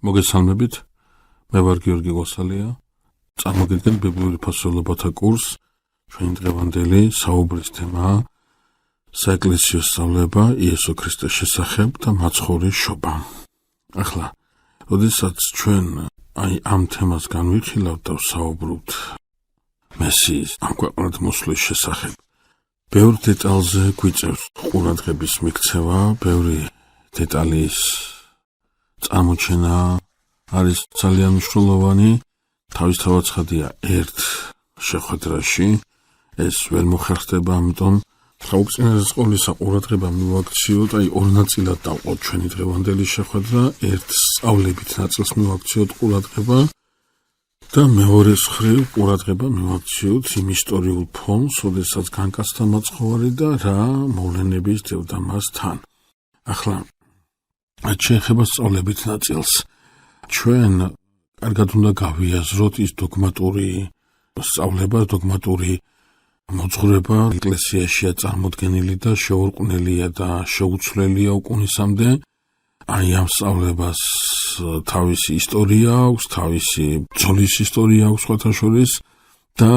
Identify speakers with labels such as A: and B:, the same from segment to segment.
A: მოგესალმებით, მე ვარ გიორგი გოსალია. წარმოგიდგენთ ბიბლიური ფასეულობათა კურსს. ჩვენი დღევანდელი საუბრის თემაა საეკლესიო სწავლება იესო ქრისტეს შესახებ და მაცხოვრის შობა. ახლა, როდესაც ჩვენ ამ თემას განვიხილავთ და ვსაუბრობთ მესიის ამ ქვეყნად მოსვლის შესახებ, ბევრ დეტალზე გვიწევს ყურადღების მიქცევა, ბევრი დეტალის წარმოჩენა არის ძალიან მნიშვნელოვანი. თავისთავად ცხადია ერთ შეხვედრაში ეს ვერ მოხერხდება, ამიტომ საუკუნეების სკოლის ყურადღება მივაქციოთ, ორ ნაწილად დავყოთ ჩვენი დღევანდელი შეხვედრა, ერთ სწავლებით ნაწილს მივაქციოთ ყურადღება და მეორეს მხრივ ყურადღება მივაქციოთ იმ ისტორიულ ფონს, როდესაც განკაცდა მაცხოვარი და რა მოვლენები სდევდა მას თან. ახლა შეეხება სწავლებით ნაწილს. ჩვენ კარგად უნდა გავიაზროთ ის დოგმატური სწავლება, დოგმატური მოძღვრება ეკლესიაშია წარმოდგენილი და შეურყვნელია და შეუცვლელია უკუნისამდე. ამ სწავლებას თავისი ისტორია აქვს, თავისი ბრძოლის ისტორია აქვს სხვათა შორის და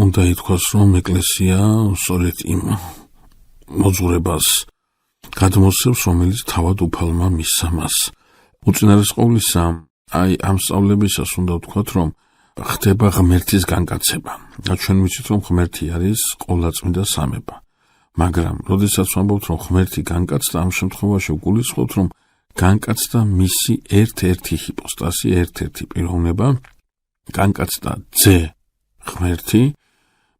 A: უნდა ითქვას, რომ ეკლესია სწორედ იმ მოძღვრებას გადმოსცემს, რომელიც თავად უფალმა მისცა მას. უწინარეს ყოვლისა, ამ სწავლებისას უნდა ვთქვათ, რომ ხდება ღმერთის განკაცება. და ჩვენ ვიცით, რომ ღმერთი არის ყოვლადწმიდა სამება. მაგრამ, როდესაც ვამბობთ, რომ ღმერთი განკაცდა, ამ შემთხვევაში ვგულისხმობთ, რომ განკაცდა მისი ერთ-ერთი ჰიპოსტასი, ერთ-ერთი პიროვნება, განკაცდა ძე ღმერთი,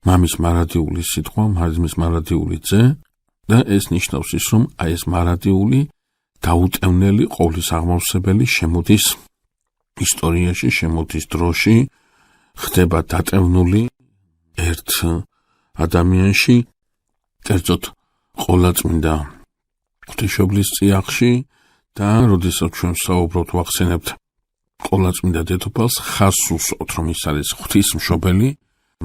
A: მამის მარადიული სიტყვა, მამის მარადიული ძე, და ეს ნიშნავს ის, რომ ეს მარადიული დაუტევნელი ყოვლის აღმავსებელი შემოდის ისტორიაში, შემოდის დროში, ხდება დატევნული ერთ ადამიანში, კერძოდ ყოვლადწმინდა ღვთისმშობლის წიაღში და როდესაც ჩვენ ვსაუბრობთ, ვახსენებთ ყოვლადწმინდა დედოფალს, ხაზს უსვამთ, რომ ის არის ღვთისმშობელი,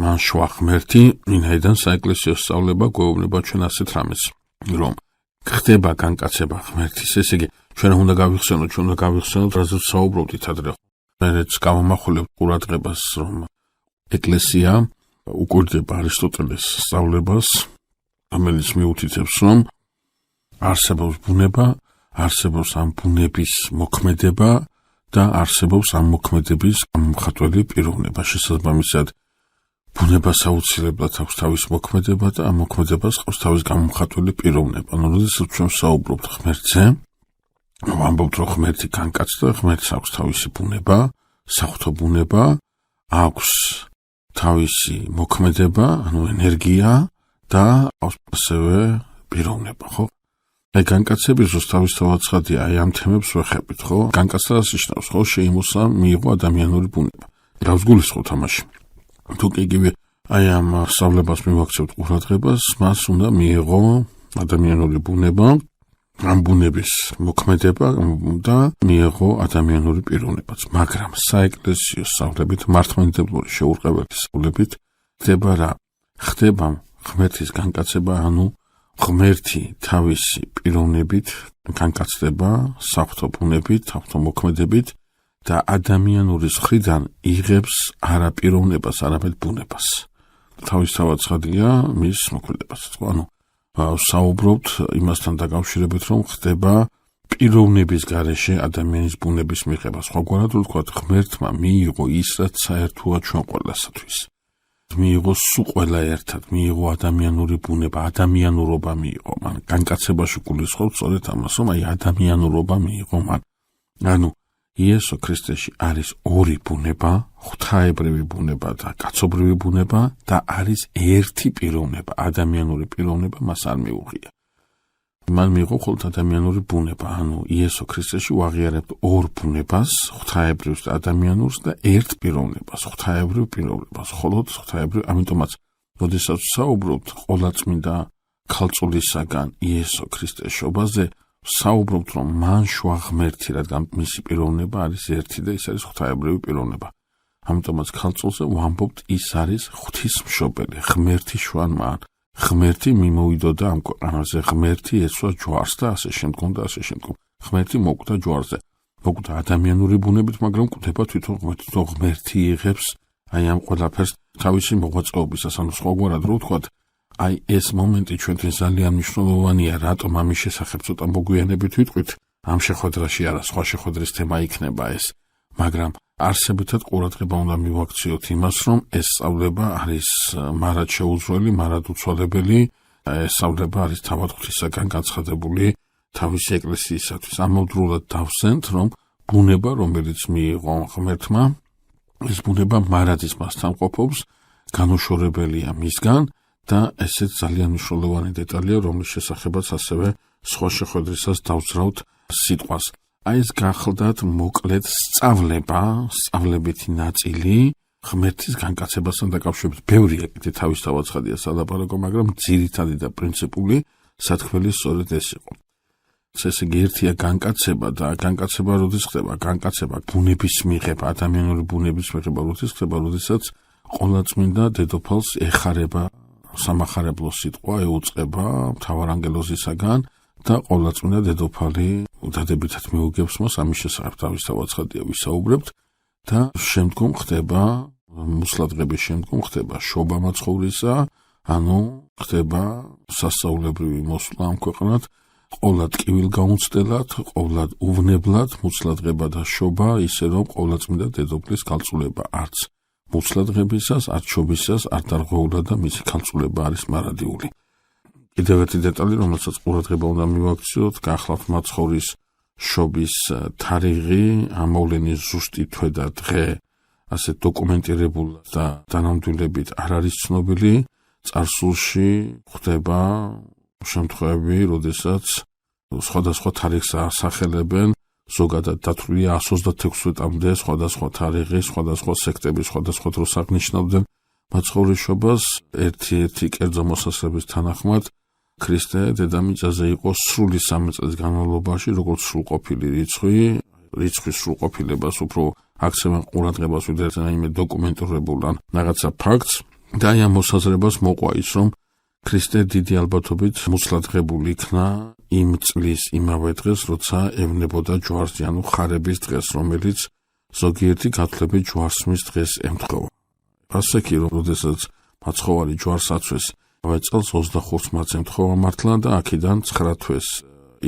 A: მან შვა ღმერთი, ვინაიდან საეკლესიო სწავლება გვეუბნება ჩვენ ასეთ რამეს, რომ ხდება განკაცება ღმერთის, ესე იგი, ჩვენ უნდა გავიხსენოთ, რაზეც ვსაუბრობდით ადრე. მეც გავამახვილებთ ყურადღებას, რომ ეკლესია უკვირდება არისტოტელეს სწავლებას, რომელიც მიუთითებს, რომ არსებობს ბუნება, არსებობს ამ ბუნების მოქმედება და არსებობს ამ მოქმედების გამომხატველი პიროვნება. შესაბამისად, ბუნებას აუცილებლად აქვს თავის მოქმედება და ამ მოქმედებას ყავს თავის გამომხატველი პიროვნება. როდესაც ჩვენ ვსაუბრობთ ღმერთზე, ვამბობთ, რომ ღმერთი განკაცდა, ღმერთს აქვს თავისი ბუნება, საღვთო ბუნება, აქვს თავისი მოქმედება, ენერგია და აქვს ასევე პიროვნება, ხო? განკაცების დროს თავისთავად ცხადია, ამ თემებს ვეხებით, ხო? განკაცდა რას ნიშნავს, ხო? შეიმოსა, მიიღო ადამიანური ბუნება. რას გულისხმობთ ამაში? თუ კი იგივე ამ სწავლებას მივაქცევთ ყურადღებას, მას უნდა მიიღო ადამიანური ბუნება, ამ ბუნების მოქმედება და მიიღო ადამიანური პიროვნებაც. მაგრამ საეკლესიო სწავლებით, მართლმადიდებლური შეურყეველი სწავლებით ხდება რა? ხდება ღმერთის განკაცება, ანუ ღმერთი თავისი პიროვნებით განკაცდება საღვთო ბუნებით, საღვთო მოქმედებით და ადამიანური მხრიდან იღებს არა პიროვნებას, არამედ ბუნებას. თავისთავად ცხადია მის მოქმედებას. ანუ ვსაუბრობთ იმასთან დაკავშირებით, რომ ხდება პიროვნების გარეშე ადამიანის ბუნების მიღება. სხვაგვარად ვთქვათ, ღმერთმა მიიღო ის, რაც საერთოა ჩვენ ყველასათვის. მიიღო სულ ყველა ერთად, მიიღო ადამიანური ბუნება, ადამიანურობა მიიღო მან. განკაცებაში გულისხმობთ სწორედ ამას, რომ ადამიანურობა მიიღო მან. ანუ იესო ქრისტეში არის ორი ბუნება, ღვთაებრივი ბუნება და კაცობრივი ბუნება და არის ერთი პიროვნება, ადამიანური პიროვნება მას არ მიუღია. მან მიიღო მხოლოდ ადამიანური ბუნება, ანუ იესო ქრისტეში ვაღიარებთ ორ ბუნებას, ღვთაებრივს და ადამიანურს და ერთ პიროვნებას, ღვთაებრივ პიროვნებას, მხოლოდ ღვთაებრივ, ამიტომაც, როდესაც ვსაუბრობთ ყოვლადწმინდა ქალწულისაგან იესო ქრისტეს შობაზე, ვსაუბრობთ, რომ მან შვა ღმერთი, რადგან მისი პიროვნება არის ერთი და ის არის ღვთაებრივი პიროვნება. ამიტომაც ქალწულზე ვამბობთ, ის არის ღვთისმშობელი, ღმერთი შვა მან. ღმერთი მიმოვიდოდა ამ ქვეყანაზე, ღმერთი ეცვა ჯვარს და ასე შემდგომ და ასე შემდგომ. ღმერთი მოკვდა ჯვარზე. მოკვდა ადამიანური ბუნებით, მაგრამ კვდება თვითონ ღმერთი იღებს აი ამ ყველაფერს თავისი მოღვაწეობისას, ანუ სხვაგვარად რო ვთქვათ, აი ეს მომენტი ჩვენთვის ძალიან მნიშვნელოვანია, რატომ ამის შესახებ ცოტა მოგვიანებით ვიტყვით, ამ შეხვედრაში არა, სხვა შეხვედრის თემა იქნება ეს, მაგრამ არსებითად ყურადღება უნდა მივაქციოთ იმას, რომ ეს სწავლება არის მარად შეუძლებელი, მარად უცვალებელი, ეს სწავლება არის თავად ღვთისაგან განცხადებული თავისი ეკლესიისათვის. ამავდროულად დავსვენთ, რომ ბუნება, რომელიც მიიღო ღმერთმა, ეს ბუნება მარადის მასთან ყოფობს, განუშორებელია მისგან და ესეც ძალიან მნიშვნელოვანი დეტალია, რომლის შესახებაც ასევე სხვა შეხვედრისას დავძრავთ სიტყვას. აი ეს გახლდათ მოკლედ სწავლებითი ნაწილი ღმერთის განკაცებასთან დაკავშირებით. ბევრია კიდე თავისთავად ცხადია სალაპარაკო, მაგრამ ძირითადი და პრინციპული სათქმელი სწორედ ეს იყო. ესე იგი ერთია განკაცება და განკაცება როდის ხდება? განკაცება ბუნების მიღება, ადამიანური ბუნების მიღება როდის ხდება, როდესაც ყოვლადწმინდა დედოფალს ეხარება სამახარებლო სიტყვა, ეუწყება მთავარანგელოზისაგან და ყოვლადწმინდა დედოფალი დადებითად მიუგებს მას, ამის შესახებ თავისთავად ცხადია ვისაუბრებთ და შემდგომ ხდება მუსლადღების შემდგომ ხდება შობა მაცხოვრისა, ანუ ხდება სასწაულებრივი მოსვლა ამ ქვეყნად, ყოვლად ტკივილგაუნცდელად, ყოვლად უვნებლად, მუცლადღება და შობა, ისე რომ ყოვლადწმინდა დედოფლის ქალწულება არც მუცლადღებისას, არც შობისას არ დარღვეულა და მისი ქალწულება არის მარადიული. კიდევ ერთი დეტალი, რომელსაც ყურადღება უნდა მივაქციოთ, გახლავთ მაცხოვრის შობის თარიღი, ამოვლენის ზუსტი თვე და დღე, ასე დოკუმენტირებულად და დანამდვილებით არ არის ცნობილი. წარსულში ხდება შემთხვევები, როდესაც სხვადასხვა თარიღს ასახელებენ, ზოგადად დათვლილია 126-მდე სხვადასხვა თარიღი, სხვადასხვა სექტები, სხვადასხვა დროს აღნიშნავდნენ მაცხოვრის შობას. ერთი კერძო მოსასწრების თანახმად ქრისტე დედამიწაზე იყო სრული 3 წლის განმავლობაში, როგორც სრულყოფილი რიცხვის სრულყოფილებას უფრო აქცევენ ყურადღებას, ვიდრე რაიმე დოკუმენტირებულ ან რაღაცა ფაქტს და ამ მოსაზრებას მოყვა ის, რომ ქრისტე დიდი ალბათობით მუცლადღებულ იქნა იმ წლის იმავე დღეს, როცა ევნებოდა ჯვარს, ანუ ხარების დღეს, რომელიც ზოგიერთი გათვლებით ჯვარსმის დღეს ემთხვევა. ასე კი, როდესაც მაცხოვარი ჯვარს აცვეს წელს 25 მარტს ემთხვევა მართლა და აქედან 9 თვეს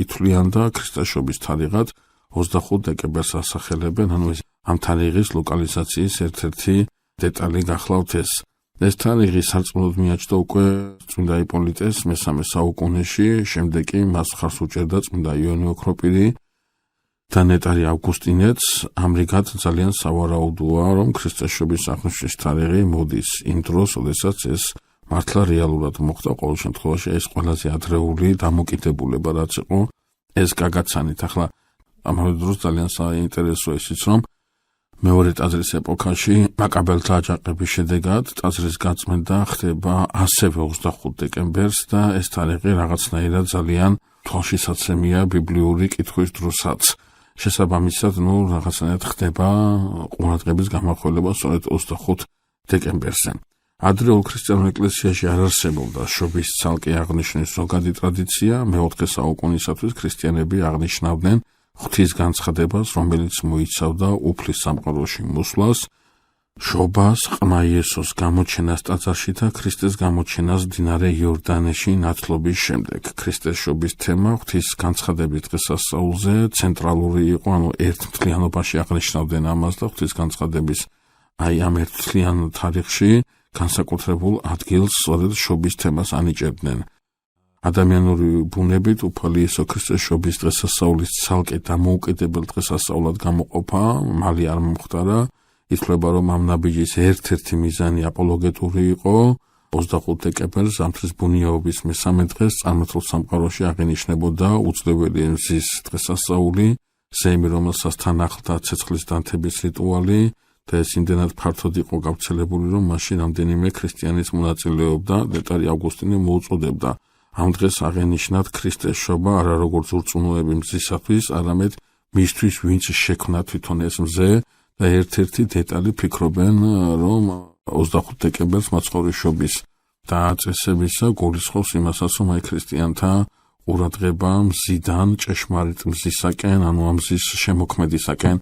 A: ითვლიან და ქრისტეშობის თარიღად 25 დეკემბერს ასახელებენ, ანუ ამ თარიღის ლოკალიზაციის ერთ-ერთი დეტალი გახლავთ ეს. ეს თარიღი სარწმუნოდ მიაჩნდა უკვე წმინდა იპოლიტეს მე-3 საუკუნეში, შემდეგ კი მას მხარს უჭერდა წმინდა იონი ოქროპირი და ნეტარი ავგუსტინეც. ამრიგად ძალიან სავარაუდოა, რომ ქრისტეშობის აღნიშვნის თარიღი მოდის იმ დროს, როდესაც ეს მართლა რეალურად მოხდა. ყოველ შემთხვევაში ეს ყველაზე ადრეული დამოკიდებულება რაც იყო, ეს გაგაცანით. ახლა ამავე დროს ძალიან საინტერესოა ისიც, რომ მეორე ტაძრის ეპოქაში მაკაბელთა აჯანყების შედეგად ტაძრის გაწმენდა ხდება ასევე 25 დეკემბერს და ეს თარიღი რაღაცნაირად ძალიან თვალშისაცემია ბიბლიური კითხვის დროსაც. შესაბამისად, რაღაცნაირად ხდება ყურადღების გამახვილება სწორედ 25 დეკემბერზე. ადრეულ ქრისტიანულ ეკლესიაში არ არსებობდა შობის ცალკე აღნიშვნის ზოგადი ტრადიცია. მე-4 საუკუნისათვის ქრისტიანები აღნიშნავდნენ ღვთის განცხადებას, რომელიც მოიცავდა უფლის სამყაროში მოსვლას, შობას, ყმა იესოს გამოჩენას ტაძარში და ქრისტეს გამოჩენას მდინარე იორდანეში ნათლობის შემდეგ. ქრისტეს შობის თემა ღვთის განცხადების დღესასწაულზე ცენტრალური იყო, ანუ ერთმთლიანობაში აღნიშნავდნენ ამას და ღვთის განცხადების აი ამ ერთმთლიან თარიღში განსაკუთრებულ ადგილს სწორედ შობის თემას ანიჭებდნენ. ადამიანური ბუნებით უფალი იესო ქრისტეს შობის დღესასწაულის ცალკე დამოუკიდებელ დღესასწაულად გამოყოფა მალე არ მომხდარა. ითვლება, რომ ამ ნაბიჯის ერთ-ერთი მიზანი აპოლოგეტური იყო. 25 დეკემბერს ზამთრის ბუნიაობის მე-3 დღეს წარმართულ სამყაროში აღინიშნებოდა უძლეველი მზის დღესასწაული, ზეიმი, რომელსაც თან ახლდა ცეცხლის დანთების რიტუალი და ეს იმდენად ფართოდ იყო გავრცელებული, რომ მასში რამდენიმე ქრისტიანის მონაწილეობდა. ნეტარი ავგუსტინე მოუწოდებდა ამ დღეს აღენიშნათ ქრისტეს შობა არა როგორც ურწმუნოები მზისათვის, არამედ მისთვის, ვინც შექმნა თვითონ ეს მზე და ერთ-ერთი დეტალი ფიქრობენ, რომ 25 დეკემბერს მაცხოვრის შობის დააწესებისა გულისხმობს იმასაც, რომ აი ქრისტიანთა ყურადღება მზიდან ჭეშმარიტ მზისაკენ, ანუ ამ მზის შემოქმედისაკენ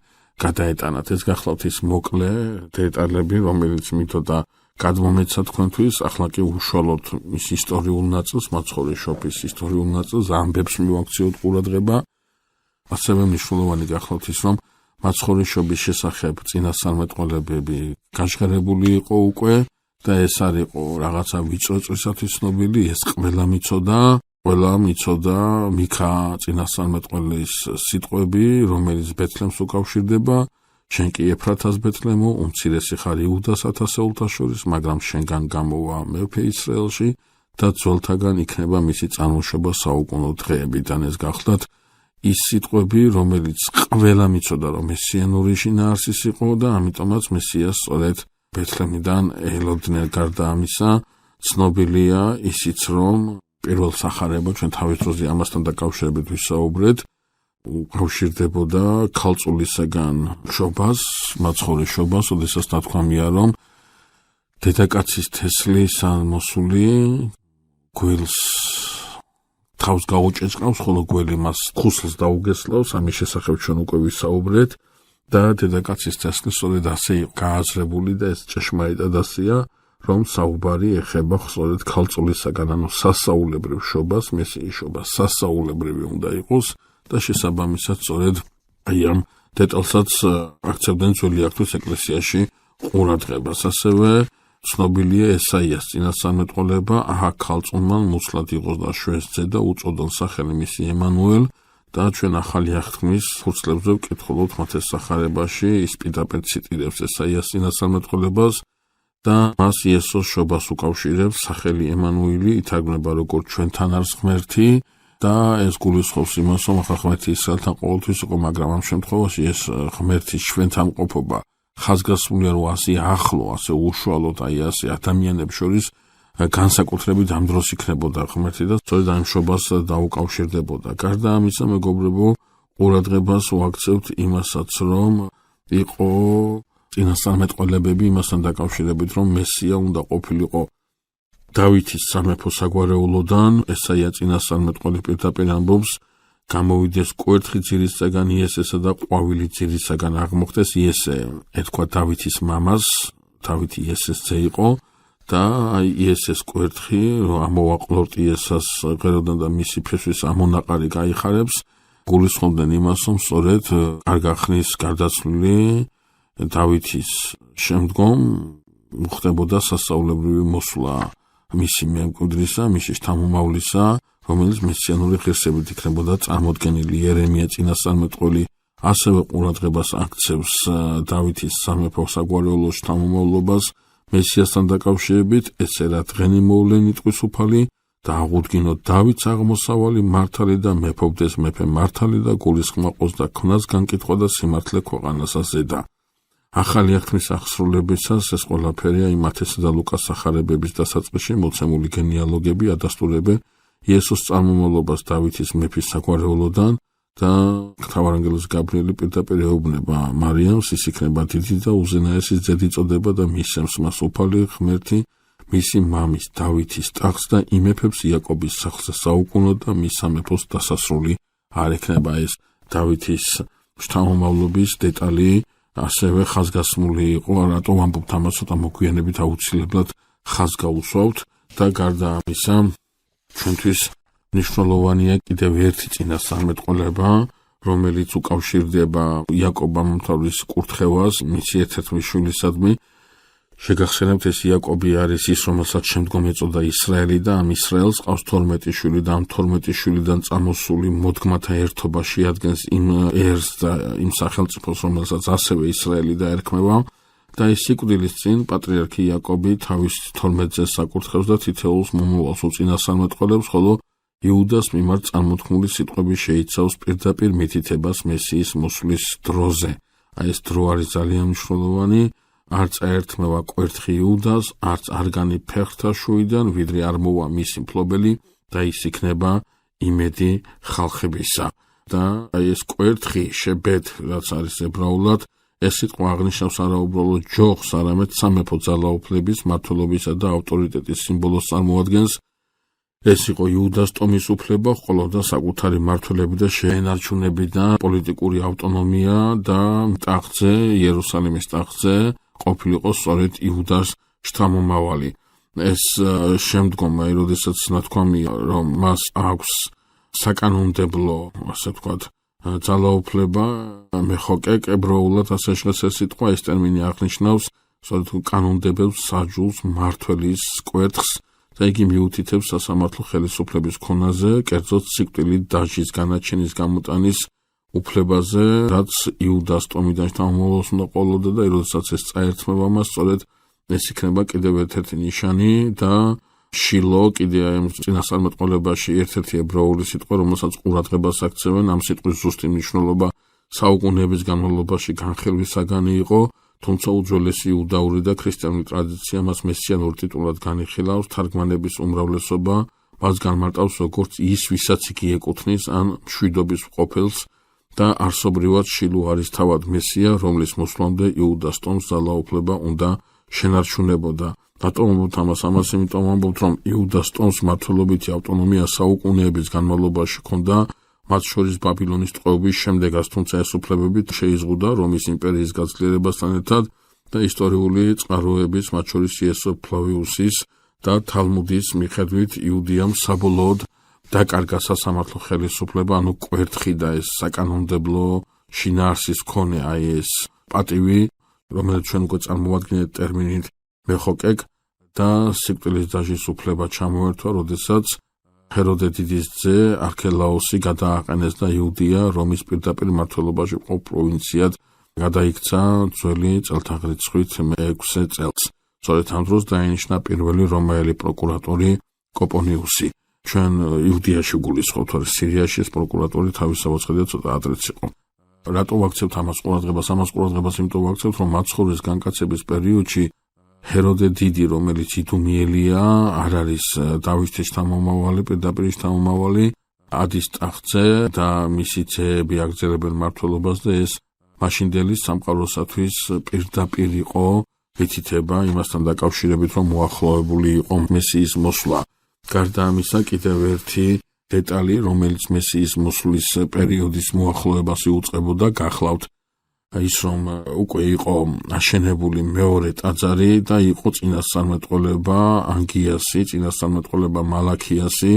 A: გადაეტანათ. ეს გახლავთ ის მოკლე დეტალები, რომელიც მითოდა გადმომეცა თქვენთვის, ახლა კი უშუალოდ ის ისტორიულ ნაწილს, მაცხოვრიშობის ისტორიულ ნაწილს, ამბებს მივაქციოთ ყურადღება. ასევე მნიშვნელოვანი გახლავთ ის, რომ მაცხოვრიშობის შესახებ წინასწარმეტყველებები გაჟღერებული იყო უკვე და ეს არ იყო რაღაცა ვიწროწრისათვის ცნობილი, ეს ყველა მიცოდა მიქა წინასწარმეტყველის სიტყვები, რომელიც ბეთლემს უკავშირდება. შენ კი ეფრათას ბეთლემო, უმცირესი ხარ იუდას ათასეულთა შორის, მაგრამ შენგან გამოვა მეფე ისრაელში და ძველთაგან იქნება მისი წარმოშობა საუკუნო დღეებიდან. ეს გახლავთ ის სიტყვები, რომელიც ყველა მიცოდა, რომ მესიანური შინაარსის იყო და ამიტომაც მესიას სწორედ ბეთლემიდან ელოდნენ. გარდა ამისა, ცნობილია ისიც, რომ პირველ სახარება ჩვენ თავის დროზე ამასთან დაკავშირებით ვისაუბრეთ, უკავშირდებოდა ქალწულისაგან მშობას, მაცხოვრიშობას, ოდესაც ნათქვამია, რომ დედაკაცის თესლის ან მოსული გველს თავს გაუჭეჭყავს, ხოლო გველი მას ხუსლს დაუგესლავს, ამის შესახებ ჩვენ უკვე ვისაუბრეთ და დედაკაცის თესლი სწორედ ასე იყო გააზრებული და ეს ჭეშმარიტად ასეა, რომ საუბარი ეხება სწორედ ქალწულისაგან, ანუ სასაულებრივ შობას, მესიის შობას სასაულებრივი უნდა იყოს და შესაბამისად სწორედ აი ამ დეტალსაც აქცევდნენ ძველი აღთქმის ეკლესიაში ყურადღებას. ასევე ცნობილია ესაიას წინასწარმეტყველება, აჰა ქალწულმან მუცლად იყოს და შვენს ძე და უწოდონ სახელი მისი ემანუელ და ჩვენ ახალი აღთქმის ფურცლებზე ვკითხულობთ მათ ეს სახარებაში, ის პირდაპირ ციტირებს ესაიას წინასწარმეტყველებას და მას იესოს შობას უკავშირებს, სახელი ემანუელი ითარგმნება როგორც ჩვენთან არის ღმერთი და ეს გულისხმობს იმას, რომ ახლა ღმერთი ისრაელთან ყოველთვის იყო, მაგრამ ამ შემთხვევაში ეს ღმერთის ჩვენთან ყოფობა ხაზგასმულია, რომ ასე ახლო, ასე უშუალოდ, აი ასე ადამიანებს შორის განსაკუთრებით ამ დროს იქნებოდა ღმერთი და სწორედ ამ შობას დაუკავშირდებოდა. გარდა ამისა, მეგობრებო, ყურადღებას ვაქცევთ იმასაც, რომ იყო წინასწარმეტყველებები იმასთან დაკავშირებით, რომ მესია უნდა ყოფილიყო დავითის სამეფო საგვარეულოდან. ესაია წინასწარმეტყველი პირდაპირ ამბობს, გამოვიდეს კვერთხი ძირისაგან იესესა და ყვავილი ძირისაგან აღმოხდეს იესე. ეთქვა დავითის მამას, დავითი იესეს ძე იყო და იესეს კვერთხი ამოვაყლორტ იესას ღეროდან და მისი ფესვის ამონაყარი გაიხარებს. გულისხმობდნენ იმას, რომ სწორედ კარგახნის გარდაცვლილი დავითის შემდგომ ხდებოდა სასწაულებრივი მოსვლა მისი მემკვიდრისა, მისი შთამომავლისა, რომელიც მესიანური ღირსებით იქნებოდა წარმოდგენილი. იერემია წინასწარმეტყველი ასევე ყურადღებას აქცევს დავითის სამეფო საგვარეულო შთამომავლობას მესიასთან დაკავშირებით, ეწერა დღენი მოვლენი ტყვის უფალი და აღუდგინოთ დავითს აღმოსავალი მართალი და მეფობდეს მეფე მართალი და გულისხმაყოს და ქნას განკითხვა და სიმართლე ქვეყანასა ზედა. ახალი აღთქმის აღსრულებისას ეს ყველაფერია მათესა და ლუკას სახარებების დასაწყისში მოცემული გენეალოგები ადასტურებენ იესოს წარმომავლობას დავითის მეფის საგვარეულოდან და მთავარანგელოზი გაბრიელი პირდაპირ ეუბნება მარიამს, ის იქნება დიდი და უზენაესის ძედი წოდება და მისცემს მას უფალი ღმერთი მისი მამის დავითის ტახტს და იმეფებს იაკობის სახლზე საუკუნოდ და მის სამეფოს დასასრული არ ექნება. ეს დავითის შთამომავლობის დეტალი ასევე ხაზგასმული იყო, რატომ ამბობთ ამას, ცოტა მოგვიანებით აუცილებლად ხაზს გაუსვავთ და გარდა ამისა ჩვენთვის მნიშვნელოვანია კიდევ ერთი წინასწარმეტყველება, რომელიც უკავშირდება იაკობ ამომთავრის კურთხევას, მისი ერთ-ერთი შვილისადმი. შეგახსენებთ, ეს იაკობი არის ის, რომელსაც შემდგომ ეწოდა ისრაელი და ამ ისრაელს ყავს 12 შვილი და ამ 12 შვილიდან წამოსული მოდგმათა ერთობა შეადგენს იმ ერს და იმ სახელმწიფოს, რომელსაც ასევე ისრაელი დაერქმევა. და ის სიკვდილის წინ პატრიარქი იაკობი თავის 12 ძეს აკურთხებს და თითოეულს მომავალს უწინასწარმეტყველებს, ხოლო იუდას მიმართ წარმოთქმული სიტყვები შეიცავს პირდაპირ მითითებას მესიის მოსვლის დროზე. აი ეს დრო არის ძალიან მნიშვნელოვანი. არც აერთმევა კვერთხი იუდას, არც არგანი ფეხთა შუიდან, ვიდრე არ მოვა მისი მფლობელი და ის იქნება იმედი ხალხებისა. და აი ეს კვერთხი შებეთ, რაც არის ებრაულად, ეს სიტყვა აღნიშნავს არა უბრალოდ ჯოხს, არამედ სამეფო ძალაუფლების, მმართველობისა და ავტორიტეტის სიმბოლოს წარმოადგენს. ეს იყო იუდას ტომის უფლება, ჰყოლოდა საკუთარი მმართველები და შეენარჩუნები და პოლიტიკური ავტონომია და ტახტზე, იერუსალიმის ტახტზე ყოფილიყო სწორედ იუდას შთამომავალი. ეს შემდგომ, როდესაც ნათქვამია, რომ მას აქვს საკანონმდებლო, ასე ვთქვათ, ძალაუფლება, მეხოკეკ ებრაულად ასე შეხეს ეს სიტყვა, ეს ტერმინი აღნიშნავს სწორედ კანონმდებელს, საჯულს, მმართველის კვერთხს და იგი მიუთითებს სასამართლო ხელისუფლების ქონაზე, კერძოდ სიკვდილით დაჟის განაჩენის გამოტანის უფლებაზე, რაც იუდას ტომიდან შთამომავალს უნდა ყოლოდა და როდესაც ეს წაერთმება მას, სწორედ ეს იქნება კიდევ ერთ-ერთი ნიშანი და შილო კიდე ამ წინასწარმეტყველებაში ერთ-ერთი ებრაული სიტყვა, რომელსაც ყურადღებას აქცევენ, ამ სიტყვის ზუსტი მნიშვნელობა საუკუნეების განმავლობაში განხილვისაგანი იყო, თუმცა უძველესი იუდაური და ქრისტიანული ტრადიცია მას მესიანურ ტიტულად განიხილავს, თარგმანების უმრავლესობა მას განმარტავს როგორც ის, ვისაც იგი ეკუთვნის, ან მშვიდობის ყოფილს და არსობრივად შილო არის თავად მესია, რომლის მოსვლამდე იუდას ტომს ძალაუფლება უნდა შენარჩუნებოდა. რატომ ვამბობთ ამას? იმიტომ ვამბობთ, რომ იუდას ტომს მმართველობითი ავტონომია საუკუნეების განმავლობაში ჰქონდა, მათ შორის ბაბილონის ტყვეობის შემდეგაც, თუმცა ეს უფლებები შეიზღუდა რომის იმპერიის გაძლიერებასთან ერთად და ისტორიული წყაროების, მათ შორის იესო ფლავიუსის და თალმუდის მიხედვით იუდიამ საბოლოოდ დაკარგა სასამართლო ხელისუფლება, ანუ კვერთხი და ეს საკანონმდებლო შინაარსის მქონე, ეს პატივი, რომელიც ჩვენ უკვე წარმოვადგინეთ ტერმინით მეხოკეკ და სიკვდილის დაჟის უფლება ჩამოერთვა, როდესაც ჰეროდე დიდის ძე არქელაოსი გადააყენეს და იუდია რომის პირდაპირ მმართველობაში მყოფ პროვინციად გადაიქცა ძველი წელთაღრიცხვით მე-6 წელს. სწორედ ამ დროს დაინიშნა პირველი რომაელი პროკურატორი კოპონიუსი. ჩვენ იუდიაში გულისხმობთ, რომ სირიაში ეს პროკურატორი თავისთავად ხედა ცოტა ადრეც იყო. რატო ვაქცევთ ამას ყურადღებას? ამას ყურადღებას იმიტომ ვაქცევთ, რომ მაცხოვრის განკაცების პერიოდში ჰეროდე დიდი, რომელიც იდუმიელია, არ არის დავითის შთამომავალი, პირდაპირ შთამომავალი, ადის ტახტზე და მისი ძეები აგრძელებენ მმართველობას და ეს მაშინდელი სამყაროსათვის პირდაპირ იყო მითითება იმასთან დაკავშირებით, რომ მოახლოებული იყო მესიის მოსვლა. გარდა ამისა, კიდევ ერთი დეტალი, რომელიც მესიის მოსვლის პერიოდის მოახლოებას იუწყებოდა, გახლავთ ის, რომ უკვე იყო აშენებული მეორე ტაძარი და იყო წინასწარმეტყველება ანგიასი, წინასწარმეტყველება მალაქიასი,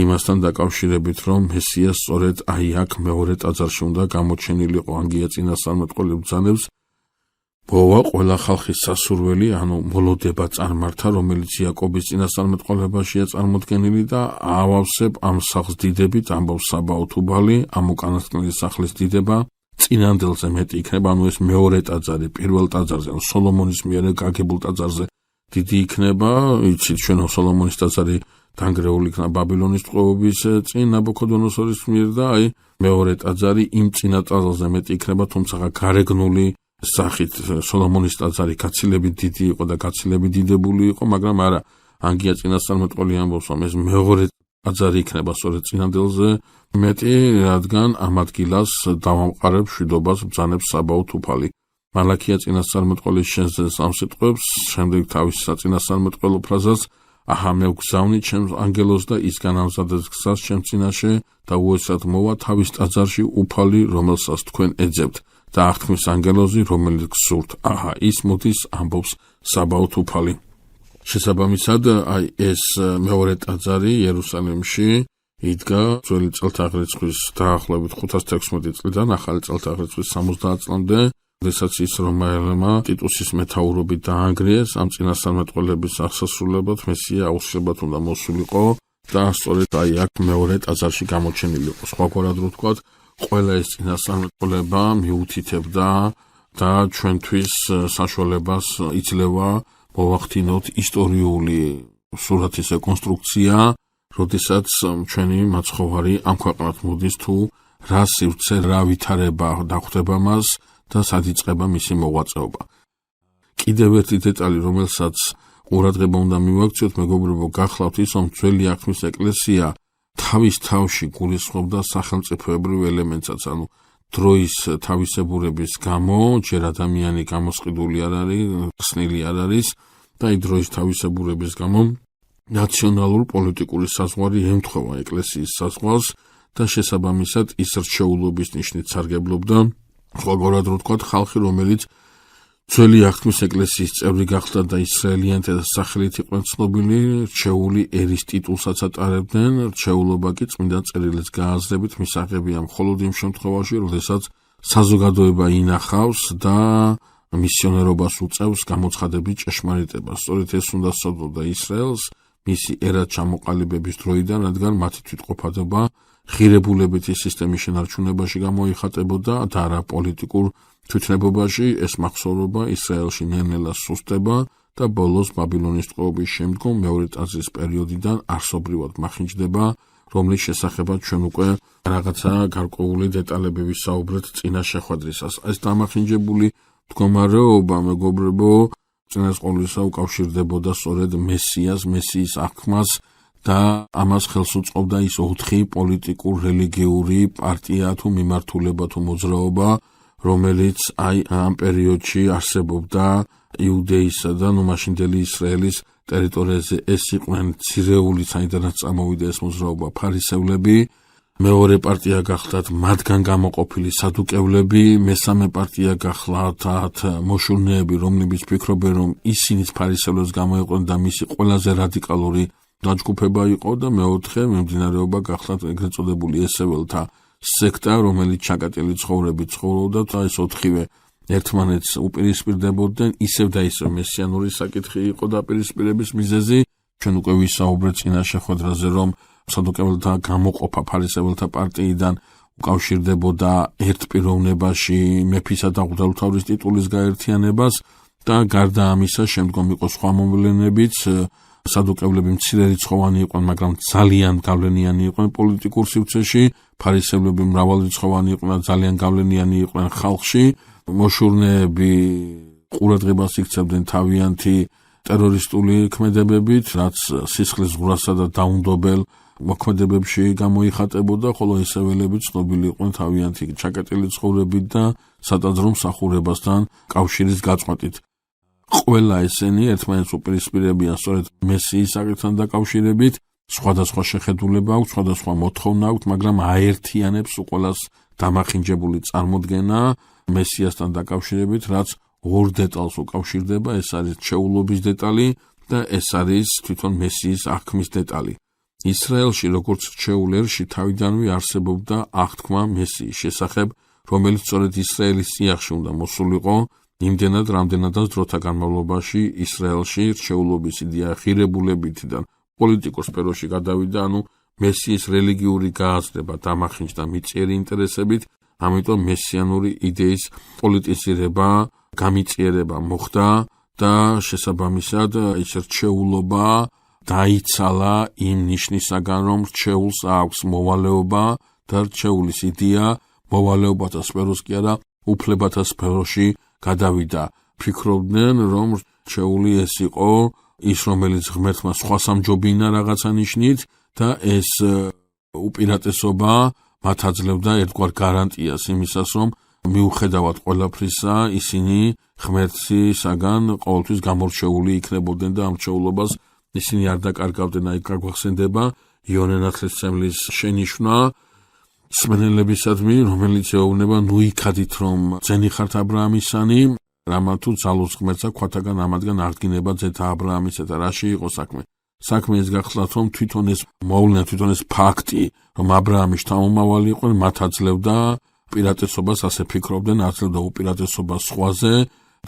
A: იმასთან დაკავშირებით, რომ მესიას სწორედ აქ მეორე ტაძარში უნდა გამოჩენილიყო. ანგია წინასწარმეტყველებ ბრძანებს ბოვა ყველა ხალხის სასურველი, ანუ მოლოდება წარმართა, რომელიც იაკობის წინასწარმეტყველებაშია წარმოდგენილი და ავავსებ ამ სახლს დიდებით, ამბობს საბაო თუბალი, ამ უკანასკნელი სახლის დიდება წინანდელზე მეტი იქნება, ანუ ეს მეორე ტაძარი, პირველ ტაძარზე, ანუ სოლომონის მიერ გაგებულ ტაძარზე დიდი იქნება. იცით, ჩვენ სოლომონის ტაძარი დანგრეული იქნა ბაბილონის ტყვეობის წინ ნაბუქოდონოსორის მიერ და მეორე ტაძარი იმ წინა ტაძარზე მეტი იქნება, თუმცა გარეგნული სახით სოლომონის ტაძარი გაცილებით დიდი იყო და გაცილებით დიდებული იყო, მაგრამ არა, ანგია წინასწარმეტყველი ამბობს, რომ ეს მეორე ტაძარი იქნება სწორედ წინანდელზე მეტი, რადგან ამ ადგილას დავამყარებ მშვიდობას ბრძანებს საბაო თუფალი. მალაქია წინასწარმეტყველის შენს ამ სიტყვებს, შემდეგ თავის საწინასწარმეტყველო ფრაზას აჰა მე ვგზავნი ჩემს ანგელოს და ის განამზადებს გზას ჩემს წინაშე და უეცრად მოვა თავის ტაძარში უფალი, რომელსაც თქვენ ეძებთ და აღთქმის ანგელოზი, რომელიც გსურთ. აჰა ის მოდის, ამბობს საბაო თუფალი. შესაბამისად, ეს მეორე ტაძარი იერუსალიმში იდგა ძველი წელთაღრიცხვის დაახლოებით 516 წლიდან ახალი წელთაღრიცხვის 70 წლამდე, როდესაც ის რომაელებმა ტიტუსის მეთაურობით დაანგრიეს, ამ წინასწარმეტყველების აღსასრულებლად მესია აუცილებლად უნდა მოსულიყო და სწორედ აქ მეორე ტაძარში გამოჩენილიყო. სხვაგვარად რო ვთქვათ, ყველა ეს წინასწარმეტყველება მიუთითებდა და ჩვენთვის საშუალებას იძლევა მოვახდინოთ ისტორიული სურათის რეკონსტრუქცია, როდესაც ჩვენი მაცხოვარი ამ ქვეყნად მოდის თუ რა სივრცე, რა ვითარება დახვდება მას და სად იწყება მისი მოღვაწეობა. კიდევ ერთი დეტალი, რომელსაც ყურადღება უნდა მივაქციოთ, მეგობრებო, გახლავთ ის, რომ ძველი აღთქმის ეკლესია თავის თავში გულისხმობდა სახელმწიფოებრივ ელემენტსაც, ანუ დროის თავისებურების გამო ჯერ ადამიანი გამოსყიდული არ არის, ხსნილი არ არის და დროის თავისებურების გამო ნაციონალურ პოლიტიკური საზღვარი ემთხვევა ეკლესიის საზღვარს და შესაბამისად ის რჩეულობის ნიშნით სარგებლობდა, სხვაგვარად რო ვთქვათ, ხალხი, რომელიც ძველი აღთქმის ეკლესიის წევრი გახდა და ისრაელიანთა სახელით იყვნენ ცნობილი, რჩეული ერის ტიტულსაც ატარებდნენ, რჩეულობა კი წმინდა წერილის გააზრებით მისაღებია მხოლოდ იმ შემთხვევაში, როდესაც საზოგადოება ინახავს და მისიონერობას უწევს გამოცხადების ჭეშმარიტებას. სწორედ ეს უნდა სწავლობდა ისრაელს მისი ერად ჩამოყალიბების დროიდან, რადგან მათი თვითყოფადობა ღირებულებითი სისტემის შენარჩუნებაში გამოიხატებოდა და არა პოლიტიკურ თვითნებობაში. ეს მახსოვრობა ისრაელში ნელ-ნელა სუსტდება და ბოლოს ბაბილონის ტყვეობის შემდგომ მეორე ტაძრის პერიოდიდან არსობრივად მახინჯდება, რომლის შესახებაც ჩვენ უკვე რაღაცა გარკვეული დეტალები ვისაუბრეთ წინა შეხვედრისას. ეს დამახინჯებული მდგომარეობა, მეგობრებო, წინას ყოვლისა უკავშირდებოდა სწორედ მესიის აღქმას და ამას ხელს უწყობდა ის 4 პოლიტიკურ-რელიგიური პარტია თუ მიმართულება თუ მოძრაობა, რომელიც ამ პერიოდში არსებობდა იუდეისა და მაშინდელი ისრაელის ტერიტორიაზე. ეს იყვნენ ცირეული, საიდანაც წამოვიდა ეს მოძრაობა, ფარისევლები, მეორე პარტია გახლდათ მათგან გამოყოფილი სადუკევლები, მესამე პარტია გახლდათ მოშურნეები, რომლებიც ფიქრობენ, რომ ისინიც ფარისევლებს გამოიყვნენ და მისი ყველაზე რადიკალური დაჯგუფება იყო და მეოთხე მიმდინარეობა გახლდათ ეგრეთ წოდებული ესეველთა სექტა, რომელიც ჩაკეტილი ცხოვრებით ცხოვრობდა და ეს 4-ვე ერთმანეთს უპირისპირდებოდნენ, ისევ და ისევ მესიანური საკითხი იყო დაპირისპირების მიზეზი. ჩვენ უკვე ვისაუბრეთ წინა შეხვედრაზე, რომ სადუკეველთა გამოყოფა ფარისეველთა პარტიიდან უკავშირდებოდა ერთ პიროვნებაში მეფისა და მღვდელმთავრის ტიტულის გაერთიანებას და გარდა ამისა შემდგომ იყო სხვა მოვლენებიც. სადუკევლები მცირერიცხოვანი იყვნენ, მაგრამ ძალიან გავლენიანი იყვნენ პოლიტიკურ სივრცეში, ფარისევლები მრავალრიცხოვანი იყვნენ, ძალიან გავლენიანი იყვნენ ხალხში. მოშურნეები ყურადღებას იქცევდნენ თავიანთი ტერორისტული ქმედებებით, რაც სისხლის ზღვრასა და დაუნდობელ მოქმედებებში გამოიხატებოდა, ხოლო ესეველები ცნობილი იყვნენ თავიანთი ჩაკეტილი ცხოვრებით და სატაძრო მსახურებასთან კავშირის გაწყვეტით. ყველა ესენი ერთმანეთს უპირისპირებიან სწორედ მესიის საკითხთან დაკავშირებით, სხვადასხვა შეხედულება აქვს, სხვადასხვა მოთხოვნა აქვს, მაგრამ აერთიანებს უყოლას დამახინჯებული წარმოდგენა მესიასთან დაკავშირებით, რაც 2 დეტალს უკავშირდება, ეს არის რჩეულობის დეტალი და ეს არის თვითონ მესიის აღქმის დეტალი. ისრაელში როგორც რჩეულ ერში თავიდანვე არსებობდა აღთქმა მესიის შესახებ, რომელიც სწორედ ისრაელის წიაღში უნდა მოსულიყო. იმდენად, რამდენადაც დროთა განმავლობაში ისრაელში რჩეულობის იდეა ღირებულებითიდან პოლიტიკურ სფეროში გადავიდა, ანუ მესიის რელიგიური გააზრება დამახინჯდა მიწიერი ინტერესებით, ამიტომ მესიანური იდეის პოლიტიზირება, გამიწიერება მოხდა და შესაბამისად ის რჩეულობა დაიცალა იმ ნიშნისაგან, რომ რჩეულს აქვს მოვალეობა და რჩეულის იდეა მოვალეობათა სფეროს კი არა, უფლებათა სფეროში გადავიდა. ფიქრობდნენ, რომ რჩეული ეს იყო ის, რომელიც ღმერთმა სხვას ამჯობინა რაღაცა ნიშნით და ეს უპირატესობა მათ აძლევდა ერთგვარ გარანტიას იმისას, რომ მიუხედავად ყველაფრისა, ისინი ღმერთისაგან ყოველთვის გამორჩეული იქნებოდნენ და ამ რჩეულობას ისინი არ დაკარგავდნენ. აი გაგვახსენდება იონე ნათლისმცემლის შენიშვნა სმენელებისადმი, რომელიც ეუბნება, ნუ იქადით, რომ ძენი ხართ აბრაამისანი, რამა თუ ძალოს ღმერთსა ქვათაგან ამათგან აღდგინება ძეთა აბრაამისა და რაში იყო საქმე. საქმე ეს გახლავთ, რომ თვითონ ეს მოვლენა, თვითონ ეს ფაქტი, რომ აბრაამი შთამომავალი იყვნენ, მათ აძლევდა უპირატესობას, ასე ფიქრობდნენ, აძლევდა უპირატესობას სხვაზე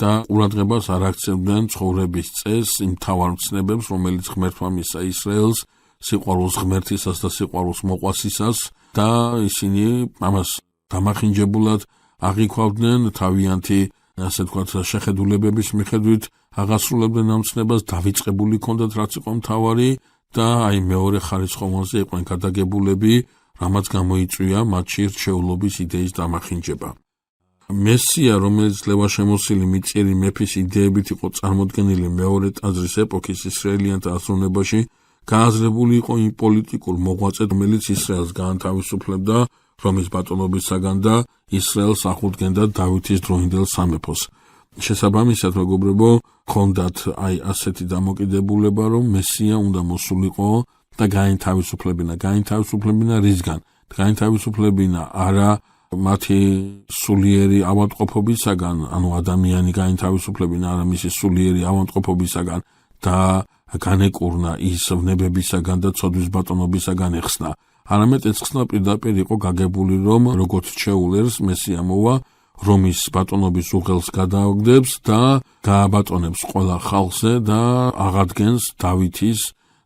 A: და ყურადღებას არ აქცევდნენ ცხოვრების წესს, იმ მთავარ მცნებებს, რომელიც ღმერთმა მისცა ისრაელს, სიყვარულს ღმერთისას და სიყვარულს მოყვასისას და ისინი ამას დამახინჯებულად აღიქვავდნენ თავიანთი, ასე ვთქვათ, შეხედულებების მიხედვით აღასრულებდნენ ამ ცნებას, დავიწყებული ჰქონდათ რაც იყო მთავარი და აი მეორე ხარისხოვანზე იყვნენ გადაგებულები, რამაც გამოიწვია მათში რჩეულობის იდეის დამახინჯება. მესია, რომელიც ლევაშემოსილი მიწიერი მეფის იდეებით იყო წარმოდგენილი მეორე ტაძრის ეპოქის ისრაელიანთა აზროვნებაში, გააზრებული იყო იმ პოლიტიკურ მოღვაწედ, რომელიც ისრაელს გაანთავისუფლებდა რომის ბატონობისაგან და ისრაელს ახურდგენდა დავითის დროინდელ სამეფოს. შესაბამისად, მეგობრებო, ხონდათ აი ასეთი დამოკიდებულება, რომ მესია უნდა მოსულიყო და გაინთავისუფლებინა რისგან? გაინთავისუფლებინა არა მათი სულიერი ავადმყოფობისაგან, ანუ ადამიანი გაინთავისუფლებინა არა მისი სულიერი ავადმყოფობისაგან და განეკურნა ის ვნებებისაგან და ცოდვის ბატონობისაგან ეხსნა. არამედ ეცხსნა პირდაპირ იყო გაგებული, რომ როგორც ჩეულერს მესია მოვა, რომის ბატონობის უღელს გადააგდებს და გააბატონებს ყველა ხალხზე და აღადგენს დავითის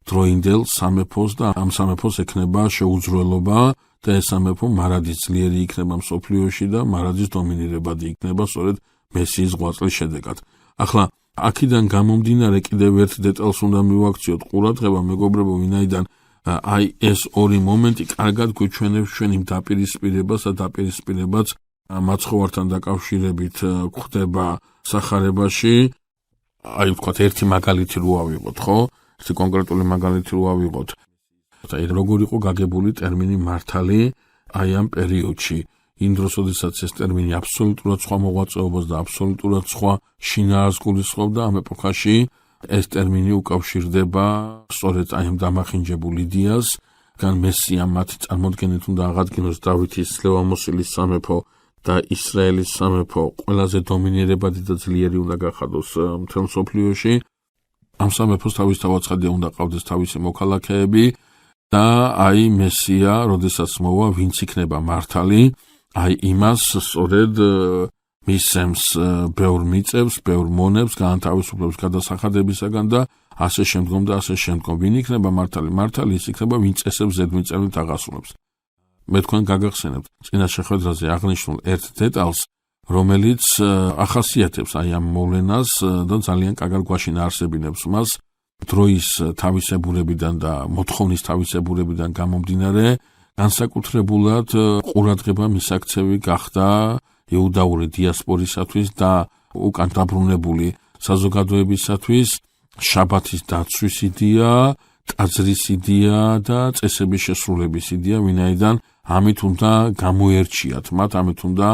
A: დროინდელ სამეფოს და ამ სამეფოს ექნება შეუძრველობა და ეს სამეფო მარადის ძლიერი იქნება მსოფლიოში და მარადის დომინირებადი იქნება სწორედ მესიის ღვაწლის შედეგად. ახლა აქედან გამომდინარე კიდევ ერთ დეტალს უნდა მივაქციოთ ყურადღება, მეგობრებო, ვინაიდან აი ეს ორი მომენტი კარგად გვიჩვენებს ჩვენ იმ დაპირისპირებას და დაპირისპირებაც მაცხოვართან დაკავშირებით ხდება სახარებაში. აი ვთქვათ, ერთი მაგალითი რო ავიღოთ, ხო? ერთი კონკრეტული მაგალითი რო ავიღოთ. როგორ იყო გაგებული ტერმინი მართალი აი ამ პერიოდში. იმ დროს, როდესაც ეს ტერმინი აბსოლუტურად სხვა მოღვაწეობას და აბსოლუტურად სხვა შინაარსს გულისხმობდა, ამ ეპოქაში ეს ტერმინი უკავშირდება სწორედ აი ამ დამახინჯებულ იდეას, გან მესიამ მათი წარმოდგენით უნდა აღადგინოს დავითის ძლევამოსილის სამეფო და ისრაელის სამეფო ყველაზე დომინირებადი და ძლიერი უნდა გახადოს მთელ მსოფლიოში. ამ სამეფოს თავისთავად ცხადია უნდა ყავდეს თავისი მოქალაქეები და აი მესია, როდესაც მოვა, ვინც იქნება მართალი, აი იმას სწორედ მისცემს ბევრ მიწებს, ბევრ მონებს, გაანთავისუფლებს გადასახადებისაგან და ასე შემდგომ და ასე შემდგომ. ვინ იქნება მართალი? მართალი ის იქნება, ვინ წესებს ზედმიწევნით აღასრულებს. მე თქვენ გაგახსენებთ წინა შეხვედრაზე აღნიშნულ ერთ დეტალს, რომელიც ახასიათებს აი ამ მოვლენას და ძალიან კარგად გვაშინა არსებინებს მას. დროის თავისებურებიდან და მოთხოვნის თავისებურებიდან გამომდინარე, განსაკუთრებულად ყურადღება მისაქცევი გახდა იუდაური დიასპორისათვის და უკან დაბრუნებული საზოგადოებისათვის შაბათის დაცვის იდეა, ტაძრის იდეა და წესების შესრულების იდეა, ვინაიდან ამით უნდა გამოერჩიათ მათ, ამით უნდა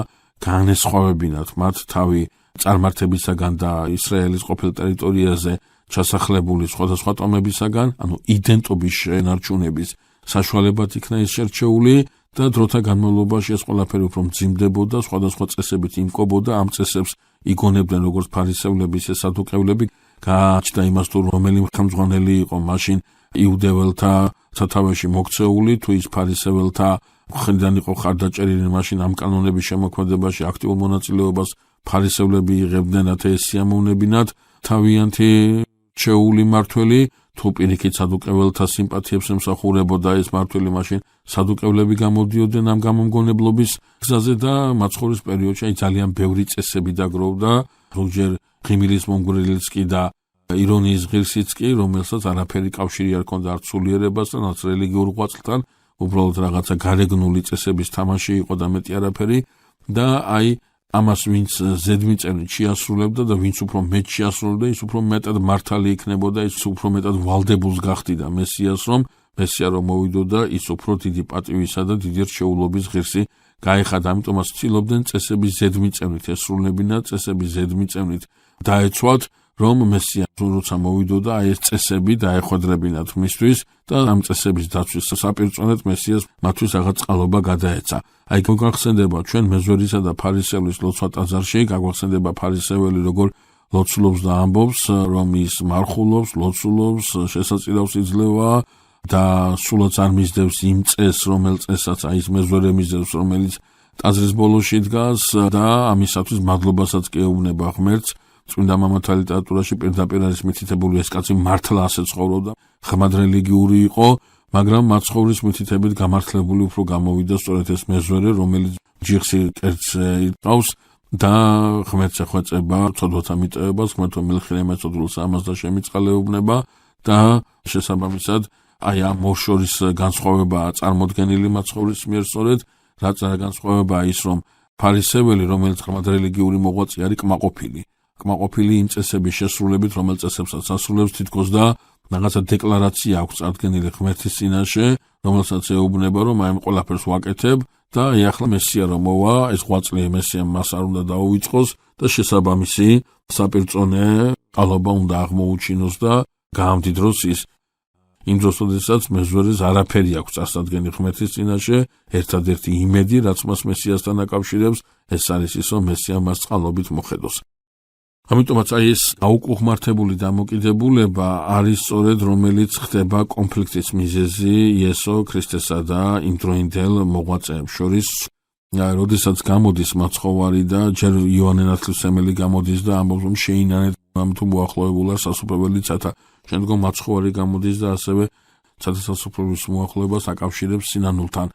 A: განესხვავებინათ მათ თავი წარმართებისაგან და ისრაელის ყოფილ ტერიტორიაზე ჩასახლებული სხვადასხვა ტომებისაგან, ანუ იდენტობის შენარჩუნების საშუალებად იქნა ის შერჩეული და დროთა განმავლობაში ეს ყველაფერი უფრო მძიმდებოდა, სხვადასხვა წესებით იმკობოდა, ამ წესებს იგონებდნენ როგორც ფარისევლები, ისე სადუკევლები. გააჩნდა იმას, თუ რომელი ხელმძღვანელი იყო მაშინ იუდეველთა სათავეში მოქცეული, თუ ის ფარისეველთა მხრიდან იყო ხარდაჭერილი, მაშინ ამ კანონების შემოქმედებაში აქტიურ მონაწილეობას ფარისევლები იღებდნენ, რათა ეს სიამოვნებინათ თავიანთი ჩეული მართველი, თუ პირიქით სადუკეველთა სიმპათიებს ემსახურებოდა ეს მართველი, მაშინ სადუკევლები გამოდიოდნენ ამ გამომგონებლობის გზაზე და მაცხოვრის პერიოდში ძალიან ბევრი წესები დაგროვდა, ზოგჯერ ღიმილის მომგვრელიც კი და ირონიის ღირსიც კი, რომელსაც არაფერი კავშირი არ ჰქონდა არც სულიერებასთან, არც რელიგიურ ღვაწლთან, უბრალოდ რაღაცა გარეგნული წესების თამაში იყო და მეტი არაფერი და აი ამას ვინც ზედმიწევნით შეასრულებდა და ვინც უფრო მეტ შეასრულებდა, ის უფრო მეტად მართალი იქნებოდა, ის უფრო მეტად ვალდებულს გახდიდა მესიას, რომ მესია რომ მოვიდოდა, ის უფრო დიდი პატივისა და დიდი რჩეულობის ღირსი გაეხადა. ამიტომაც ცდილობდნენ წესების ზედმიწევნით ესრულებინა, წესების ზედმიწევნით დაეცვათ, რომ მესია როცა მოვიდოდა, აი ეს წესები დაეხვედრებინათ მისთვის და ამ წესების დაცვის საპირწონედ მესიას მათთვის რაღაც წყალობა გადაეცა. აი გაგახსენდება ჩვენ მეზვერისა და ფარისევლის ლოცვა ტაძარში, გაგახსენდება ფარისეველი როგორ ლოცულობს და ამბობს, რომ ის მარხულობს, ლოცულობს, შესაწირავს იძლევა და სულაც არ მისდევს იმ წესს, რომელ წესაც აი ეს მეზვერე მისდევს, რომელიც ტაძრის ბოლოში დგას და ამისათვის მადლობასაც კი ეუბნება ღმერთს. წმინდა მამათა ლიტერატურაში პირდაპირ არის მითითებული, ეს კაცი მართლა ასე ცხოვრობდა, ხმად რელიგიური იყო, მაგრამ მაცხოვრის მითითებით გამართლებული უფრო გამოვიდა სწორედ ეს მეზვერე, რომელიც ჯიხსი კერძს ირყავს და ღმერთს ეხვეწება ცოდვათა მიტევებას, ღმერთო მილხილე მეწოდულს ამას და შემიწყალეუბნება და შესაბამისად აი ამ მოშორის განსხვავებაა წარმოდგენილი მაცხოვრის მიერ სწორედ, რაც განსხვავებაა ის, რომ ფარისეველი, რომელიც ხმად რელიგიური მოღვაწე არის, კმაყოფილი იმ წესების შესრულებით, რომელ წესებსაც ასრულებს, თითქოს და რაღაცა დეკლარაცია აქვს წარდგენილი ღმერთის წინაშე, რომელსაც ეუბნება, რომ აი ამ ყველაფერს ვაკეთებ და ახლა მესია რომ მოვა, ეს ღვაწლი მესიამ მას არ უნდა დაუვიწყოს და შესაბამისი საპირწონე ყალობა უნდა აღმოუჩინოს და გაამდიდროს ის იმ დროს, როდესაც მეზვერეს არაფერი აქვს წარსადგენი ღმერთის წინაშე, ერთადერთი იმედი, რაც მას მესიასთან აკავშირებს, ეს არის ის, რომ მესია მას წყალობით მოხედოს. ამიტომაც ეს აუკუღმართებული დამოკიდებულება არის სწორედ რომელიც ხდება კონფლიქტის მიზეზი იესო ქრისტესა და იმდროინდელ მოღვაწეებს შორის. როდესაც გამოდის მაცხოვარი და ჯერ იოანე ნათლისმცემელი გამოდის და ამბობს, რომ შეინანეთ ამ თუ მოახლოებულა სასუფეველი ცათა. შემდგომ მაცხოვარი გამოდის და ასევე ცათა სასუფეველის მოახლოებას აკავშირებს სინანულთან.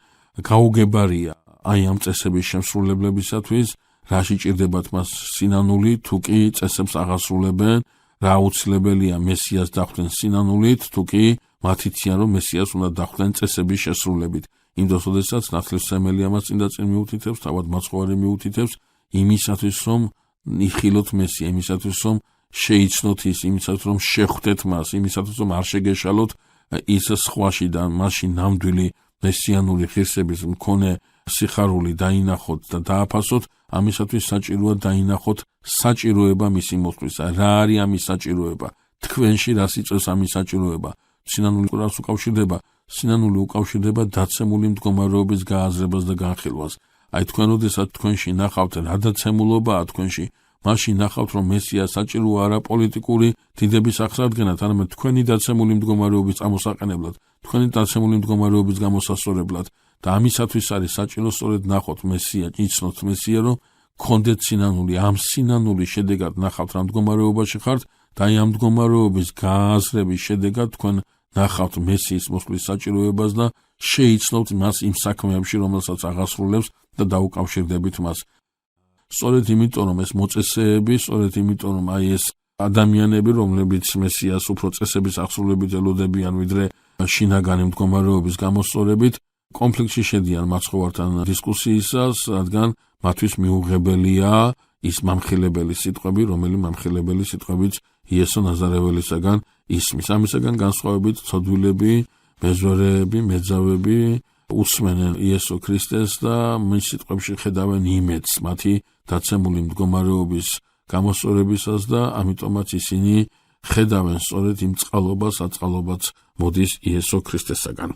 A: გაუგებარია აი ამ წესების შემსრულებლებისათვის, რაში ჭირდებათ მას სინანული, თუ კი წესებს აღასრულებენ, რა აუცილებელია მესიას დახვდნენ სინანულით, თუ კი მათი ციან, რომ მესიას უნდა დახვდნენ წესების შესრულებით. იმ დროს, როდესაც ნათლისმცემელი ამას წინ მიუთითებს, თავად მაცხოვარი მიუთითებს, იმისათვის, რომ იხილოთ მესია, იმისათვის, რომ შეიცნოთ ის, იმისათვის, რომ შეხვდეთ მას, იმისათვის, რომ არ შეგეშალოთ ის სხვაში და მასში ნამდვილი მესიანური ღირსების მქონე სიხარული დაინახოთ და დააფასოთ, ამისათვის საჭიროა დაინახოთ საჭიროება მისი მოსვლისა. რა არის ამის საჭიროება? თქვენში რას იწევს ამის საჭიროება? სინანული რას უკავშირდება? სინანული უკავშირდება დაცემული მდგომარეობის გააზრებას და განხილვას. აი თქვენ როდესაც თქვენში ნახავთ რა დაცემულობაა თქვენში, მაშინ ნახავთ, რომ მესია საჭიროა არა პოლიტიკური დიდების აღსადგენად, არამედ თქვენი დაცემული მდგომარეობის წამოსაყენებლად, თქვენი დაცემული მდგომარეობის გამოსასწორებლად. და ამისათვის არის საჭირო სწორედ ნახოთ მესია, იცნოთ მესია, რომ გქონდეთ სინანული, ამ სინანულის შედეგად ნახავთ რა მდგომარეობაში ხართ და აი ამ მდგომარეობის გააზრების შედეგად თქვენ ნახავთ მესიის მოსვლის საჭიროებას და შეიცნობთ მას იმ საქმეებში, რომელსაც აღასრულებს და დაუკავშირდებით მას. სწორედ იმიტომ, რომ ეს მოწესეები, სწორედ იმიტომ, რომ აი ეს ადამიანები, რომლებიც მესიას უფრო წესების აღსრულებით ელოდებიან, ვიდრე შინაგანი მდგომარეობის გამოსწორებით, კონფლიქტში შედიან მაცხოვართან დისკუსიისას, რადგან მათთვის მიუღებელია ის მამხილებელი სიტყვები, რომელი მამხილებელი სიტყვებიც იესო ნაზარეველისაგან ისმის. ამისაგან განსხვავებით ცოდვილები, მეზვარეები, მეძავები უსმენენ იესო ქრისტეს და მის სიტყვებში ხედავენ იმედს მათი დაცემული მდგომარეობის გამოსწორებისას და ამიტომაც ისინი ხედავენ სწორედ იმ წყალობას, აწყალობაც მოდის იესო ქრისტესაგან.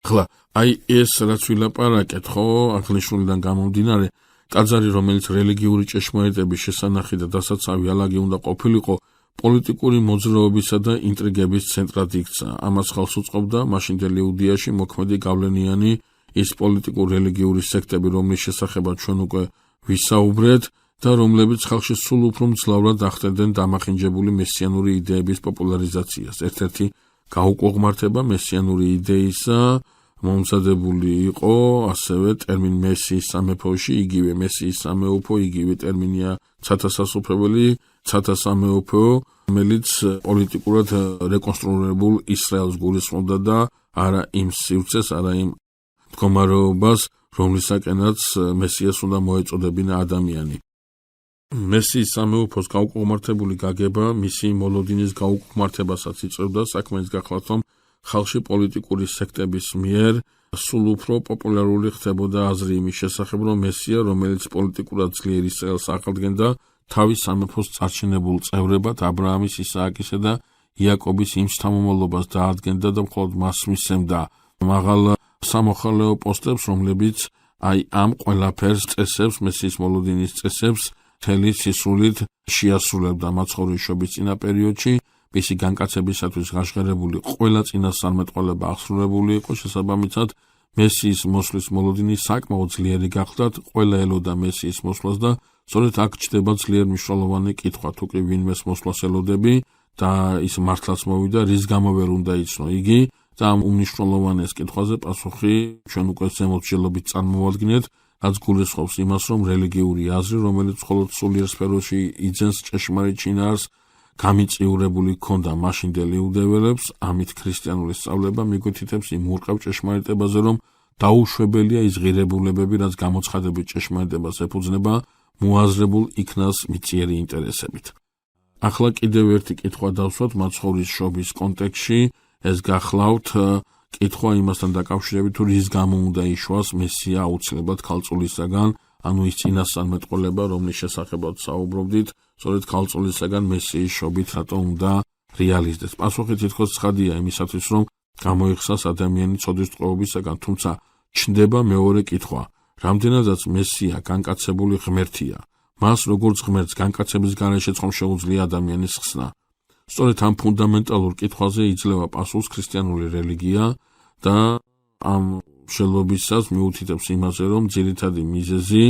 A: ხლა, აი ეს რაც ვილაპარაკეთ, ხო, აღნიშნულიდან გამომდინარე, ტაძარი, რომელიც რელიგიური ჭეშმარიტების შესანახი და დასაცავი ალაგი უნდა ყოფილიყო, პოლიტიკური მოძრაობისა და ინტრიგების ცენტრად იქცა. ამას ხალხს უწყობდა მაშინდელ იუდეაში მოქმედი გავლენიანი ის პოლიტიკურ-რელიგიური სექტები, რომლის შესახებაც ჩვენ უკვე ვისაუბრეთ და რომლებიც ხალხში სულ უფრო მძლავრად ახდენდნენ დამახინჯებული მესიანური იდეების პოპულარიზაციას. ერთ-ერთი გაუკუღმართება მესიანური იდეისა მომზადებული იყო ასევე ტერმინ მესიის სამეფოში, იგივე მესიის სამეუფო, იგივე ტერმინია ცათა სასუფეველი, ცათა სამეუფო, რომელიც პოლიტიკურად რეკონსტრუირებულ ისრაელს გულისხმობდა და არა იმ სივრცეს, არა იმ მდგომარეობას, რომლისაკენაც მესიას უნდა მოეწოდებინა ადამიანი. მესიის სამეუფოს გაუკუღმართებული გაგება მისი მოლოდინის გაუკუღმართებასაც იწვევდა, საქმეის გახლავთ, რომ ხალხში პოლიტიკური სექტების მიერ სულ უფრო პოპულარული ხდებოდა აზრი იმის შესახებ, რომ მესია, რომელიც პოლიტიკურად ძლიერ ისრაელს აღადგენდა, თავის სამეფოს წარჩინებულ წევრებად აბრაამის, ისააკისა და იაკობის იმ შთამომავლობას დაადგენდა და მხოლოდ მას მისცემდა მაღალ სამოხალეო პოსტებს, რომლებიც აი ამ ყველაფერს წესებს, მესიის მოლოდინის წესებს მთელი სისრულით შეასრულებდა მაცხოვრის შობის წინა პერიოდში. მისი განკაცებისათვის გაშღერებული ყველა წინასწარმეტყველება აღსრულებული იყო, შესაბამისად მესიის მოსვლის მოლოდინი საკმაოდ ძლიერი გახლდათ, ყველა ელოდა მესიის მოსვლას და სწორედ აქ ჩდება ძლიერ მნიშვნელოვანი კითხვა, თუ კი ვინმეს მოსვლას ელოდები და ის მართლაც მოვიდა, რის გამო ვერ უნდა იცნო იგი და ამ უმნიშვნელოვანეს კითხვაზე პასუხი ჩვენ უკვე ზემოთშელობით წარმოვადგინეთ, რაც გულისხმობს იმას, რომ რელიგიური აზრი, რომელიც მხოლოდ სულიერ სფეროში იძენს ჭეშმარიტ შინაარსს, გამიწიურებული ქონდა მაშინდელ იუდეველებს, ამით ქრისტიანული სწავლება მიგვითითებს იმ ურყევ ჭეშმარიტებაზე, რომ დაუშვებელია ის ღირებულებები, რაც გამოცხადებით ჭეშმარიტებას ეფუძნება, მოაზრებულ იქნას მიწიერი ინტერესებით. ახლა კიდევ ერთი კითხვა დავსვათ მაცხოვრის შობის კონტექსტში, ეს გახლავთ კითხვა იმასთან დაკავშირებით, თუ რის გამო უნდა იშვას მესია აუცილებლად ქალწულისაგან, ანუ ის წინასწარმეტყველება, რომლის შესახებაც საუბრობდით, სწორედ ქალწულისაგან მესიის შობით რატო უნდა რეალიზდეს. პასუხი თითქოს ცხადია იმისათვის, რომ გამოიხსნას ადამიანი ცოდვის ტყვეობისაგან, თუმცა ჩნდება მეორე კითხვა. რამდენადაც მესია განკაცებული ღმერთია, მას როგორც ღმერთს განკაცების გარეშეც ხომ შეუძლია ადამიანის ხსნა. სწორედ ამ ფუნდამენტალურ კითხვაზე იძლევა პასუხს ქრისტიანული რელიგია და ამ შელობისას მიუთითებს იმაზე, რომ ძირითადი მიზეზი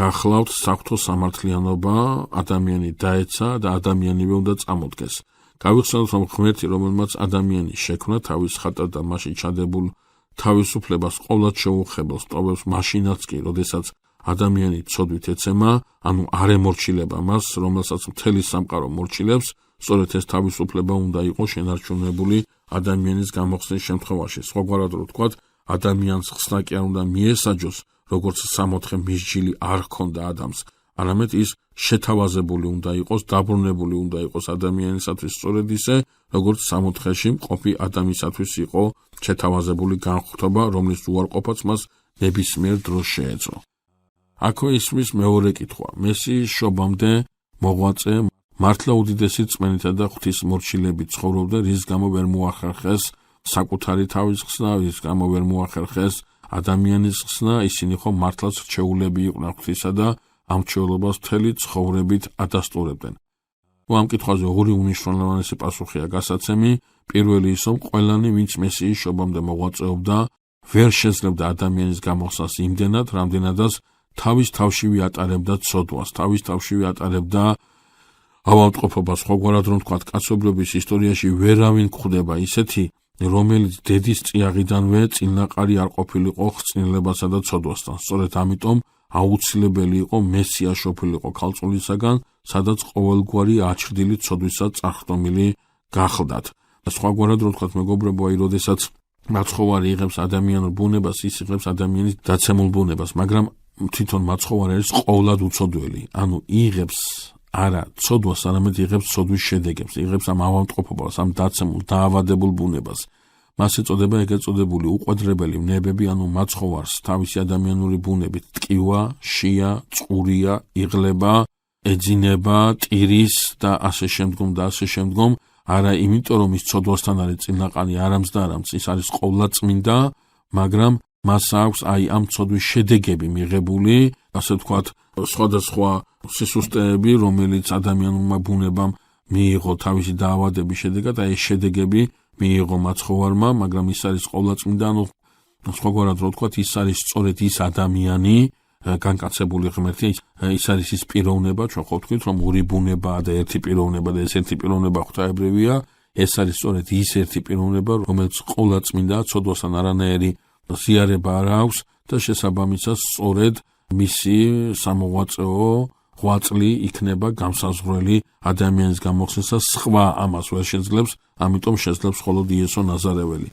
A: გახლავთ საღვთო სამართლიანობა, ადამიანი დაეცა და ადამიანივე უნდა წამოდგეს. გავიხსენოთ, რომ ღმერთი, რომელმაც ადამიანი შექმნა, თავის ხატად და მასში ჩადებულ თავისუფლებას ყოვლად შეუხებელს, ტოვებს მაშინაც კი, როდესაც ადამიანი ცოდვით ეცემა, ანუ არ ემორჩილება მას, რომელსაც მთელი სამყარო მორჩილებს, სწორედ ეს თავისუფლება უნდა იყოს შენარჩუნებული ადამიანის გამოხსნის შემთხვევაში. სხვაგვარად რო ვთქვათ, ადამიანს ხსნა კი არ უნდა მიესაჯოს, როგორც სამოთხე მისჯილი არ ჰქონდა ადამიანს, არამედ ის შეთავაზებული უნდა იყოს, დაბრუნებული უნდა იყოს ადამიანისათვის სწორედ ისე, როგორც სამოთხეში მყოფი ადამიანისათვის იყო შეთავაზებული განხრთობა, რომლის უარყოფაც მას ნებისმიერ დროს შეეძლო. აქვე ისმის მეორე კითხვა. მესიის შობამდე მოღვაწე მართლა უდიდესი რწმენითა და ღვთისმორჩილებით ცხოვრობდა, რის გამო ვერ მოახერხეს საკუთარი თავის ხსნა, რის გამო ვერ მოახერხეს ადამიანის ხსნა, ისინი ხომ მართლაც რჩეულები იყვნენ ღვთისა და ამ რჩეულობას მთელი ცხოვრებით ადასტურებდნენ. ამ კითხვაზე ორი უმნიშვნელოვანესი პასუხია გასაცემი. პირველი ის, რომ ყველანი, ვინც მესიის შობამდე მოღვაწეობდა, ვერ შეძლებდა ადამიანის გამოხსნას იმდენად, რამდენადაც თავის თავშივე ატარებდა ცოდვას, თავის თავშივე ატარებდა ავადმყოფობას. სხვაგვარად რომ ვთქვათ, კაცობრიობის ისტორიაში ვერავინ გვხვდება ისეთი, რომელიც დედის წიაღიდანვე წინაყარი არ ყოფილიყო ხრწნილებასა და ცოდვასთან. სწორედ ამიტომ აუცილებელი იყო მესია შოფილიყო ქალწულისაგან, სადაც ყოველგვარი აჩრდილი ცოდვისა წარხდომილი გახლდათ. სხვაგვარად რომ ვთქვათ, მეგობრებო, როდესაც მაცხოვარი იღებს ადამიანურ ბუნებას, ის იღებს ადამიანის დაცემულ ბუნებას, მაგრამ თვითონ მაცხოვარი არის ყოვლად უცოდველი, ანუ იღებს არა ცოდვას, არამედ იღებს ცოდვის შედეგებს, იღებს ამ ავადმყოფობას, ამ დაცემულ დაავადებულ ბუნებას. მას ეწოდება ეგრეთ წოდებული უყვედრებელი ვნებები, ანუ მაცხოვარს თავისი ადამიანური ბუნებით ტკივა, შია, წყურია, იღლება, ეძინება, ტირის და ასე შემდგომ, არა იმიტომ რომ ის ცოდვასთან არის წინაყარი, არამც ის არის ყოვლად წმინდა, მაგრამ მას აქვს ამ ცოდვის შედეგები მიღებული, ასე ვთქვათ, სხვადასხვა სისუსტეები, რომელიც ადამიანურმა ბუნებამ მიიღო თავისი დაავადების შედეგად, ეს შედეგები მიიღო მაცხოვარმა, მაგრამ ის არის ყოვლადწმინდა, ანუ სხვაგვარად რო ვთქვათ, ის არის სწორედ ის ადამიანი, განკაცებული ღმერთი, ის არის ის პიროვნება, ჩვენ ხო ვთქვით, რომ ორი ბუნებაა და ერთი პიროვნება და ეს ერთი პიროვნება ღვთაებრივია, ეს არის სწორედ ის ერთი პიროვნება, რომელიც ყოვლადწმინდა, ცოდვასთან არანაირი ზიარება არ აქვს და შესაბამისად სწორედ მისი სამოღვაწეო ღვაწლი იქნება გამსაზღვრელი ადამიანის გამოხსნისა, სხვა ამას ვერ შეძლებს, ამიტომ შეძლებს მხოლოდ იესო ნაზარეველი.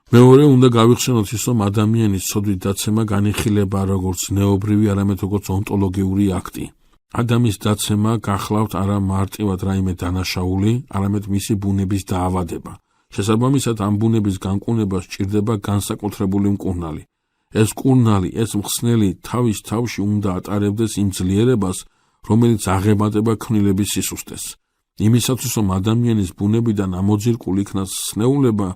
A: მეორე უნდა გავიხსენოთ ის, რომ ადამიანის ცოდვით დაცემა განიხილება როგორც ზნეობრივი, არამედ როგორც ონტოლოგიური აქტი. ადამიანის დაცემა გახლავთ არა მარტივად რაიმე დანაშაული, არამედ მისი ბუნების დაავადება. შესაბამისად ამ ბუნების განკურნებას სჭირდება განსაკუთრებული მკურნალი. ეს მკურნალი, ეს მხსნელი თავის თავში უნდა ატარებდეს იმ ძლიერებას, რომელიც აღემატება ქმნილების სისუსტეს. იმისათვის, რომ ადამიანის ბუნებიდან ამოძირკულ იქნას სნეულება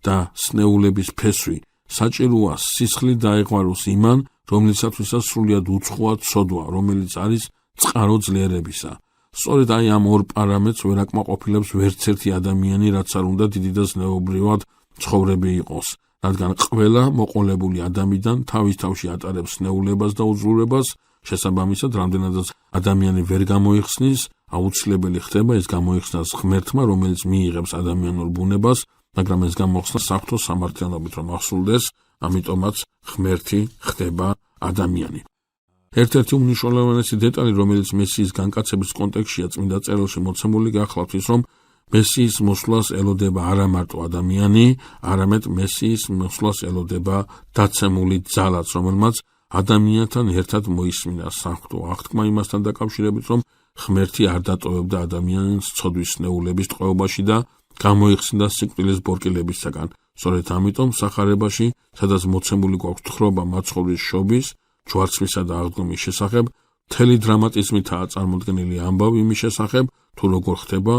A: და სნეულების ფესვი, საჭიროა სისხლი დაეღვაროს იმან, რომლისათვისაც სრულიად უცხოა ცოდვა, რომელიც არის წყარო ძლიერებისა. სწორედ ამ ორ პარამეტრს ვერ აკმაყოფილებს ვერც ერთი ადამიანი, რაც არ უნდა დიდი და ზნეობრივად ცხოვრები იყოს, რადგან ყველა მოყოლებული ადამიანიდან თავის თავში ატარებს სნეულებას და უძლურებას, შესაბამისად, რამდენადაც ადამიანი ვერ გამოიხსნის, აუცილებელი ხდება ეს გამოიხსნას ღმერთმა, რომელიც მიიღებს ადამიანურ ბუნებას, მაგრამ ეს გამოხსნა საღვთო სამართლიანობით რომ ახსულდეს, ამიტომაც ღმერთი ხდება ადამიანი. ერთ-ერთი უმნიშვნელოვანესი დეტალი, რომელიც მესიის განკაცების კონტექსტშია წმინდა წერილში მოცემული, გახლავთ ის, რომ მესიის მოსვლას ელოდება არა მარტო ადამიანი, არამედ მესიის მოსვლას ელოდება დაცემული ძალაც, რომელმაც ადამიანთან ერთად მოისმინა საღვთო აღთქმა იმასთან დაკავშირებით, რომ ღმერთი არ დატოვებდა ადამიანს ცოდვის სნეულების ტყვეობაში და გამოიხსნიდა სიკვდილის ბორკილებისაგან. სწორედ ამიტომ სახარებაში, სადაც მოცემული გვაქვს თხრობა მაცხოვრის შობის, ჯვარცმისა და აღდგომის შესახებ, მთელი დრამატიზმითაა წარმოდგენილი ამბავი იმის შესახებ, თუ როგორ ხდება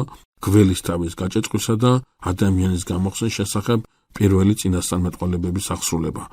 A: გველის თავის გაჭეწყვისა და ადამიანის გამოხსნის შესახებ პირველი წინასწარმეტყველებების აღსრულება.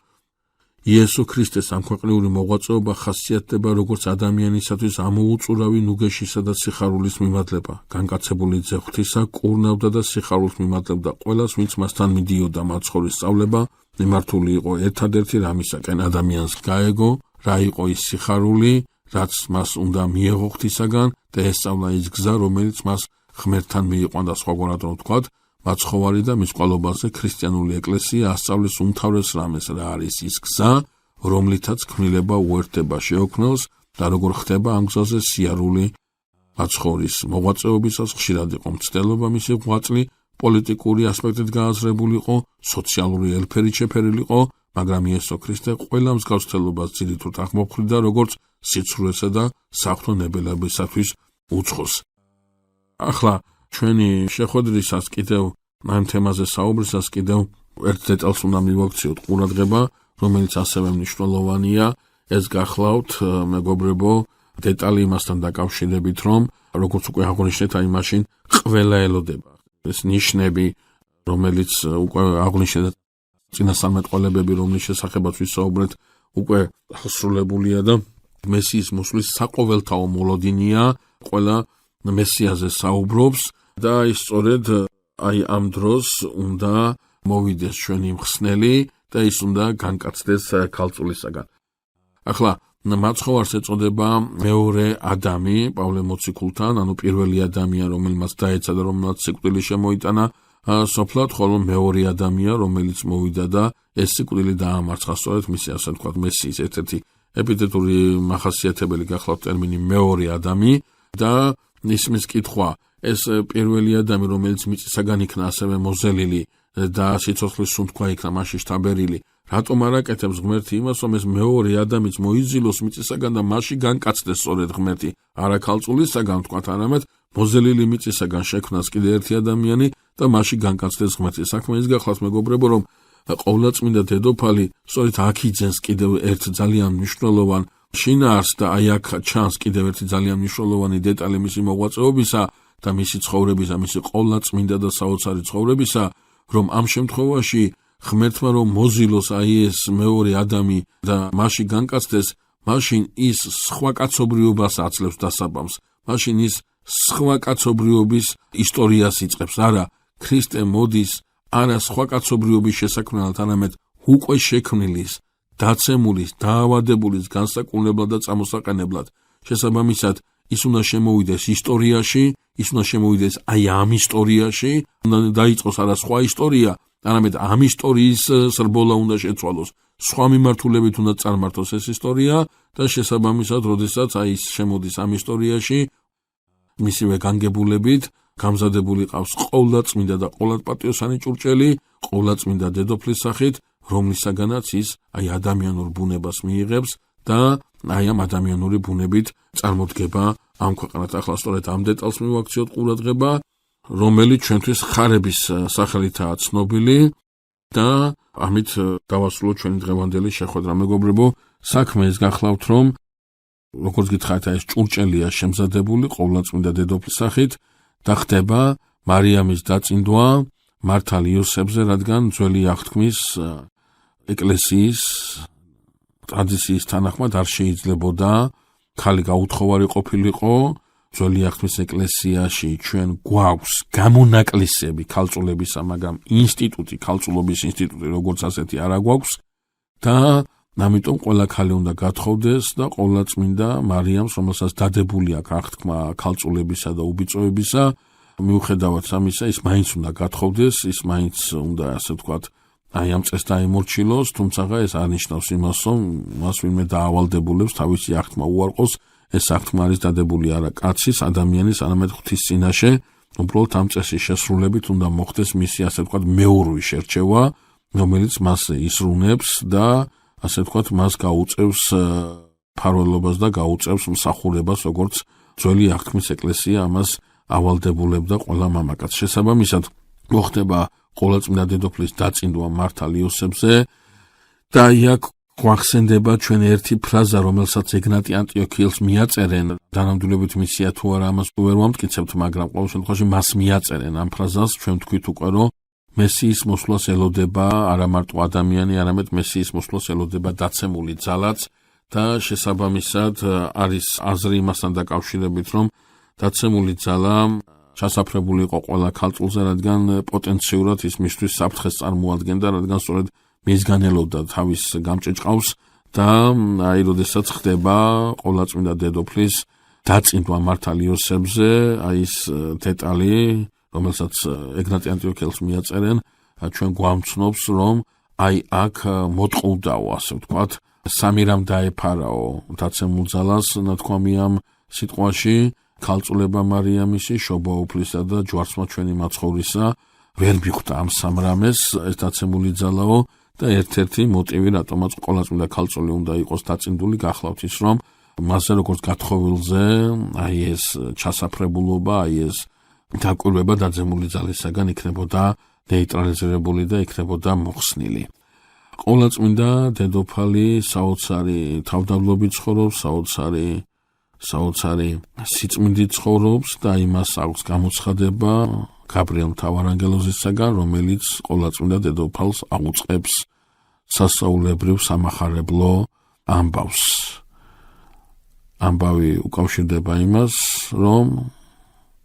A: იესო ქრისტეს ამქვეყნიური მოღვაწეობა ხასიათდება როგორც ადამიანისათვის ამოუწურავი ნუგეშისა და სიხარულის მიმადლება, განკაცებული ძეხვთისა, კურნავდა და სიხარულის მიმადლებდა ყველას, ვინც მასთან მიდიოდა. მაცხოვრის სწავლება მიმართული იყო ერთადერთი რამისაკენ, ადამიანს გაეგო, რა იყო ის სიხარული, რაც მას უნდა მიეღო ღვთისაგან და ესწავლა ის გზა, რომელიც მას ღმერთთან მიიყვანდა. სხვაგვარად რომ ვთქვათ, მაცხოვარი და მის ყვალობაზე ქრისტიანული ეკლესია ასწავლის უმთავრეს რამეს, რა არის ის გზა, რომლითაც ქმნილება უერთდება შეოქმნელს და როგორ ხდება ამ გზაზე სიარული. მაცხოვრის მოღვაწეობისას ხშირად იყო მცდელობა მისი ღვაწლი პოლიტიკური ასპექტით გააზრებული იყო, სოციალური ელფერით შეფერილიყო, მაგრამ იესო ქრისტე ყველა მსგავსთელობას ძირითად აღმოფხვრიდა როგორც სიცრუესა და საღვთო ნებელებისათვის უცხოს. ახლა ჩვენი შეხვედრისას კიდევ ამ თემაზე საუბრისას კიდევ ერთ დეტალს უნდა მივაქციოთ ყურადღება, რომელიც ასევე მნიშვნელოვანია. ეს გახლავთ, მეგობრებო, დეტალი იმასთან დაკავშირებით, რომ როგორც უკვე აღვნიშნეთ, აი მაშინ ყველა ელოდება ეს ნიშნები, რომელიც უკვე აღვნიშნეთ, წინასწარმეტყველებები, რომლის შესახებაც ვისაუბრეთ, უკვე აღსრულებულია და მესიის მოსვლის საყოველთაო მოლოდინია, ყველა მესიაზე საუბრობს და ის სწორედ აი ამ დროს უნდა მოვიდეს ჩვენი მხსნელი და ის უნდა განკაცდეს ქალწულისაგან. ახლა მაცხოვარს ეწოდება მეორე ადამი პავლე მოციქულთან, ანუ პირველი ადამია, რომელმაც დაეცა და რომელმაც სიკვდილი შემოიტანა სოფლად, ხოლო მეორე ადამია, რომელიც მოვიდა და ეს სიკვდილი დაამარცხა. სწორედ მისი ასე ვთქვათ მესიის ერთ-ერთი ეპითეტური მახასიათებელი გახლავთ ტერმინი მეორე ადამი და ისმის კითხვა, ეს პირველი ადამი, რომელიც მიწისაგან იქნა ასევე მოზელილი და სიცოცხლის სუნთქვა იქნა მასში შთაბერილი, რატომ არ აკეთებს ღმერთი იმას, რომ ეს მეორე ადამიც მოიძილოს მიწისაგან და მასში განკაცდეს სწორედ ღმერთი, არა ქალწულისაგან ვთქვათ, არამედ მოზელილი მიწისაგან შექმნას კიდე ერთი ადამიანი და მასში განკაცდეს ღმერთი. საქმე ის გახლავთ, მეგობრებო, რომ ყოვლადწმინდა დედოფალი სწორედ აქ იძენს კიდევ ერთ ძალიან მნიშვნელოვან შინაარსს და აი აქ ჩანს კიდევ ერთი ძალიან მნიშვნელოვანი დეტალი მისი მოღვაწეობისა და მისი ცხოვრებისა, მისი ყოვლადწმინდა და საოცარი ცხოვრებისა, რომ ამ შემთხვევაში ღმერთმა რომ მოზილოს აი ეს მეორე ადამი და მასში განკაცდეს, მაშინ ის სხვა კაცობრიობას აძლევს დასაბამს, მაშინ ის სხვა კაცობრიობის ისტორიას იწყებს. არა, ქრისტე მოდის არა სხვა კაცობრიობის შესაქმნელად, არამედ უკვე შექმნილის, დაცემულის, დაავადებულის განსაკუთრებლად და წამოსაყენებლად. შესაბამისად, ის უნდა შემოვიდეს ისტორიაში, ის უნდა შემოვიდეს აი ამ ისტორიაში, უნდა დაიწყოს არა სხვა ისტორია, არამედ ამ ისტორიის სრბოლა უნდა შეცვალოს. სხვა მიმართულებით უნდა წარმართოს ეს ისტორია და შესაბამისად, როდესაც აი ის შემოდის ამ ისტორიაში, მისივე განგებულებით გამზადებული ყავს ყოვლადწმინდა და ყოვლადპატიოსანი ჭურჭელი, ყოვლადწმინდა დედოფლის სახით, რომლისაგანაც ის აი ადამიანურ ბუნებას მიიღებს და აი ამ ადამიანური ბუნებით წარმოდგება ამ ქვეყანას. ახლა სწორედ ამ დეტალს მივაქციოთ ყურადღება, რომელიც ჩვენთვის ხარების სახელითაა ცნობილი და ამით დავასრულოთ ჩვენი დღევანდელი შეხვედრა. მეგობრებო, საქმე ის გახლავთ, რომ როგორც გითხარით, ეს ჭურჭელია შემზადებული ყოვლადწმინდა დედოფლის სახით და ხდება მარიამის დაწინდვა მართალ იოსებზე, რადგან ძველი აღთქმის ეკლესიის ტრადიციის თანახმად არ შეიძლებოდა ქალი გაუთხოვარი ყოფილიყო. ძველი აღთქმის ეკლესიაში ჩვენ გვაქვს გამონაკლისები ქალწულებისა, მაგრამ ინსტიტუტი, ქალწულობის ინსტიტუტი როგორც ასეთი არა გვაქვს და ამიტომ ყველა ქალი უნდა გათხოვდეს და ყოვლადწმინდა მარიამს, რომელსაც დადებული აქვს აღთქმა ქალწულებისა და უბიწოებისა, მიუხედავად ამისა, ის მაინც უნდა გათხოვდეს, ის მაინც უნდა ასე ვთქვათ, აი ამ წესს დაემორჩილოს, თუმცა ეს არ ნიშნავს იმას, რომ მას ვინმე დაავალდებულებს თავისი აღთქმა უარყოს. ეს აღთქმა არის დადებული არა კაცის, ადამიანის, არამედ ღვთის წინაშე. უბრალოდ ამ წესის შესრულებით უნდა მოხდეს მისი ასე ვთქვათ მეურვი შერჩევა, რომელიც მას ისრუნებს და ასე ვთქვათ მას გაუწევს ფარველობას და გაუწევს მსახურებას, როგორც ძველი აღთქმის ეკლესია ამას ავალდებულებდა ყველა მამაკაც. შესაბამისად, მოხდება ყოვლადწმინდა დედოფლის დაწინდვა მართალ იოსებზე და იქ გვახსენდება ჩვენ ერთი ფრაზა, რომელსაც ეგნატი ანტიოქიელს მიაწერენ, დანამდვილებით მისია თუ არა ამას ვერ ვამტკიცებთ, მაგრამ ყოველ შემთხვევაში მას მიაწერენ ამ ფრაზას, ჩვენ თქვით უკვე, რომ მესიის მოსვლას ელოდება არა მარტო ადამიანი, არამედ მესიის მოსვლას ელოდება დაცემული ძალაც და შესაბამისად არის აზრი იმასთან დაკავშირებით, რომ დაცემული ძალა ჩასაფრებული იყო ყველა ქალწულზე, რადგან პოტენციურად ის მისთვის საფრთხეს წარმოადგენდა, რადგან სწორედ მისგან ელოდა თავის გამჭეჭყავს და აი როდესაც ხდება ყოვლადწმინდა დედოფლის დაწინდვა მართალ იოსებზე, აი ეს დეტალი, რომელსაც ეგნატი ანტიოქიელს მიაწერენ, ჩვენ გვამცნობს, რომ აი აქ მოტყუდაო, ასე ვთქვათ, სამი რამ დაეფარაო დაცემულ ძალას, ნათქვამი ამ სიტყვაში, ქალწულება მარიამისი, შობა უფლისა და ჯვარცმა ჩვენი მაცხოვრისა, ვერ მიხვდა ამ სამ რამეს, ეს დაცემული ძალაო და ერთ-ერთი მოტივი, რატომაც ყოვლადწმინდა ქალწული უნდა იყოს დაწინდული, გახლავთ ის, რომ მასზე როგორც გათხოვილზე, აი ეს ჩასაფრებულობა, აი ეს დაკვირვება დაცემული ძალისაგან იქნებოდა ნეიტრალიზირებული და იქნებოდა მოხსნილი. ყოვლადწმინდა დედოფალი საოცარი თავდაბლობით ცხოვრობს, საოცარი სიწმინდით ცხოვრობს და იმას აქვს გამოცხადება გაბრიელ მთავარანგელოზისაგან, რომელიც ყოვლადწმინდა დედოფალს აუწყებს სასწაულებრივ სამახარებლო ამბავს. ამბავი უკავშირდება იმას, რომ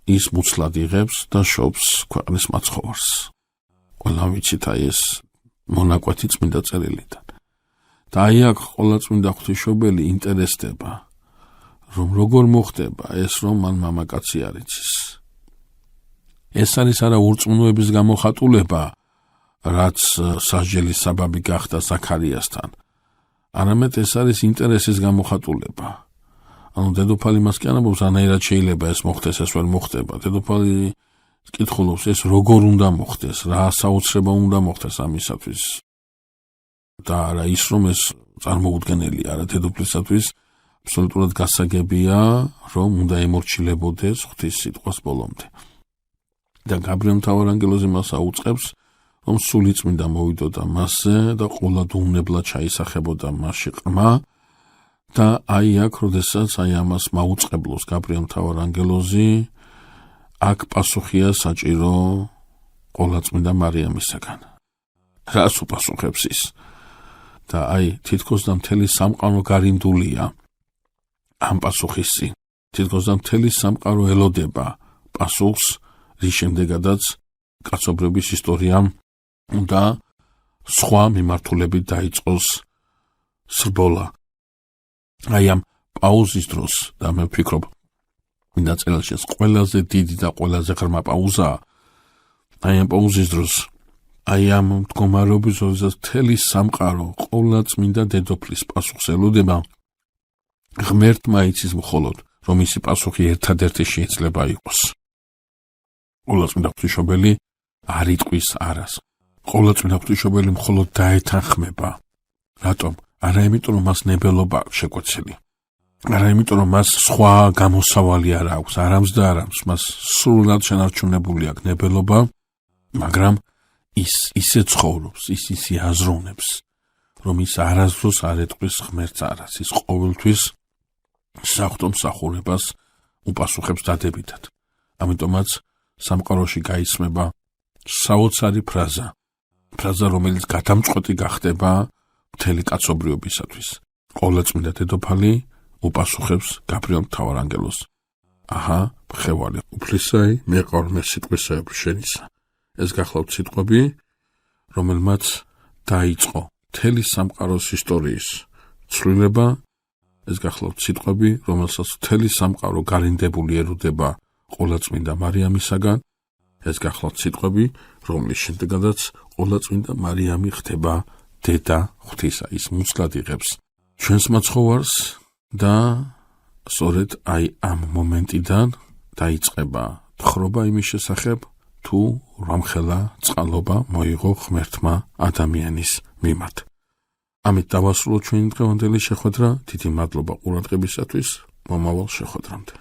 A: ის მუცლად იღებს და შობს ქვეყნის მაცხოვარს. ყველა ვიცით აი ეს მონაკვეთი წმინდა წერილიდან. და აი აქ ყოვლადწმინდა ღვთისმშობელი ინტერესდება, რომ როგორ მოხდება ეს, რომ მან მამაკაცი არ იცის. ეს არის არა ურწმუნოების გამოხატულება, რაც სასჯელის საბაბი გახდა ზაქარიასთან, არამედ ეს არის ინტერესის გამოხატულება. ანუ დედოფალი მას კი ანაბობს, რანაირად შეიძლება ეს მოხდეს, ეს ვერ მოხდება. დედოფალი კითხულობს, ეს როგორ უნდა მოხდეს, რა საოცრება უნდა მოხდეს ამისათვის. და არა ის, რომ ეს წარმოუდგენელი არა დედოფლისათვის, აბსოლუტურად გასაგებია, რომ უნდა ემორჩილებოდეს ღვთის სიტყვას ბოლომდე. და გაბრიელ მთავარანგელოზი მას აუწყებს, რომ სულიწმინდა მოვიდოდა მასზე და ყოლა დუმნებლად ჩაისახებოდა მასში ყრმა და აი აქ, როდესაც აი ამას მაუწყებლობს გაბრიელ მთავარანგელოზი, აქ პასუხია საჭირო ყოლაწმინდა მარიამისაგან. რას უპასუხებს ის? და აი თითქოს და მთელი სამყარო გარინდულია ამ პასუხის წინ. თითქოს და მთელი სამყარო ელოდება პასუხს, რის შემდეგადაც კაცობრიობის ისტორიამ და სხვა მიმართულებით დაიწყოს სრბოლა. აი ამ პაუზის დროს და მე ვფიქრობ, მინდა წერილში ეს ყველაზე დიდი და ყველაზე ღრმა პაუზაა. აი ამ პაუზის დროს, აი ამ მდგომარეობის, როდესაც მთელი სამყარო ყოვლადწმინდა დედოფლის პასუხს ელოდება, ღმერთმა იცის მხოლოდ, რომ ისი პასუხი ერთადერთი შეიძლება იყოს. ყოვლადწმინდა ღვთისმშობელი არ იტყვის არას. ყოვლადწმინდა ღვთისმშობელი მხოლოდ დაეთანხმება. რატომ? არა იმიტომ, რომ მას ნებელობა აქვს შეკვეცილი. არა იმიტომ, რომ მას სხვა გამოსავალი არ აქვს, არამს და არამს, მას სრულად შენარჩუნებული აქვს ნებელობა, მაგრამ ის ისე ცხოვრობს, ის ისე აზროვნებს, რომ ის არასდროს არ ეტყვის ღმერთს არას, ის ყოველთვის საღვთო მსახურებას უპასუხებს დადებითად. ამიტომაც სამყაროში გაიცმება საოცარი ფრაზა, რომელიც გადამწყვეტი გახდება მთელი კაცობრიობისათვის. ყოვლადწმინდა დედოფალი უპასუხებს გაბრიელ მთავარანგელოზს. აჰა, მხევარი უფლისაი, მეყარ მე სიტყვისაებრ შენისა. ეს გახლავთ სიტყვები, რომელმაც დაიწყო მთელი სამყაროს ისტორიის ცვლილება. ეს გახლავთ სიტყვები, რომელსაც მთელი სამყარო გარინდებული ერუდება ყოვლადწმინდა მარიამისაგან. ეს გახლავთ სიტყვები, რომლის შემდეგადაც ყოვლადწმინდა მარიამი ხდება დედა ღვთისა. ის მუცლად იღებს ჩვენს მაცხოვარს და სწორედ აი ამ მომენტიდან დაიწყება თხრობა იმის შესახებ, თუ რამხელა წყალობა მოიღო ღმერთმა ადამიანის მიმართ. ამით დავასრულოთ ჩვენი დღევანდელი შეხვედრა. დიდი მადლობა ყურადღებისათვის. მომავალ შეხვედრამდე.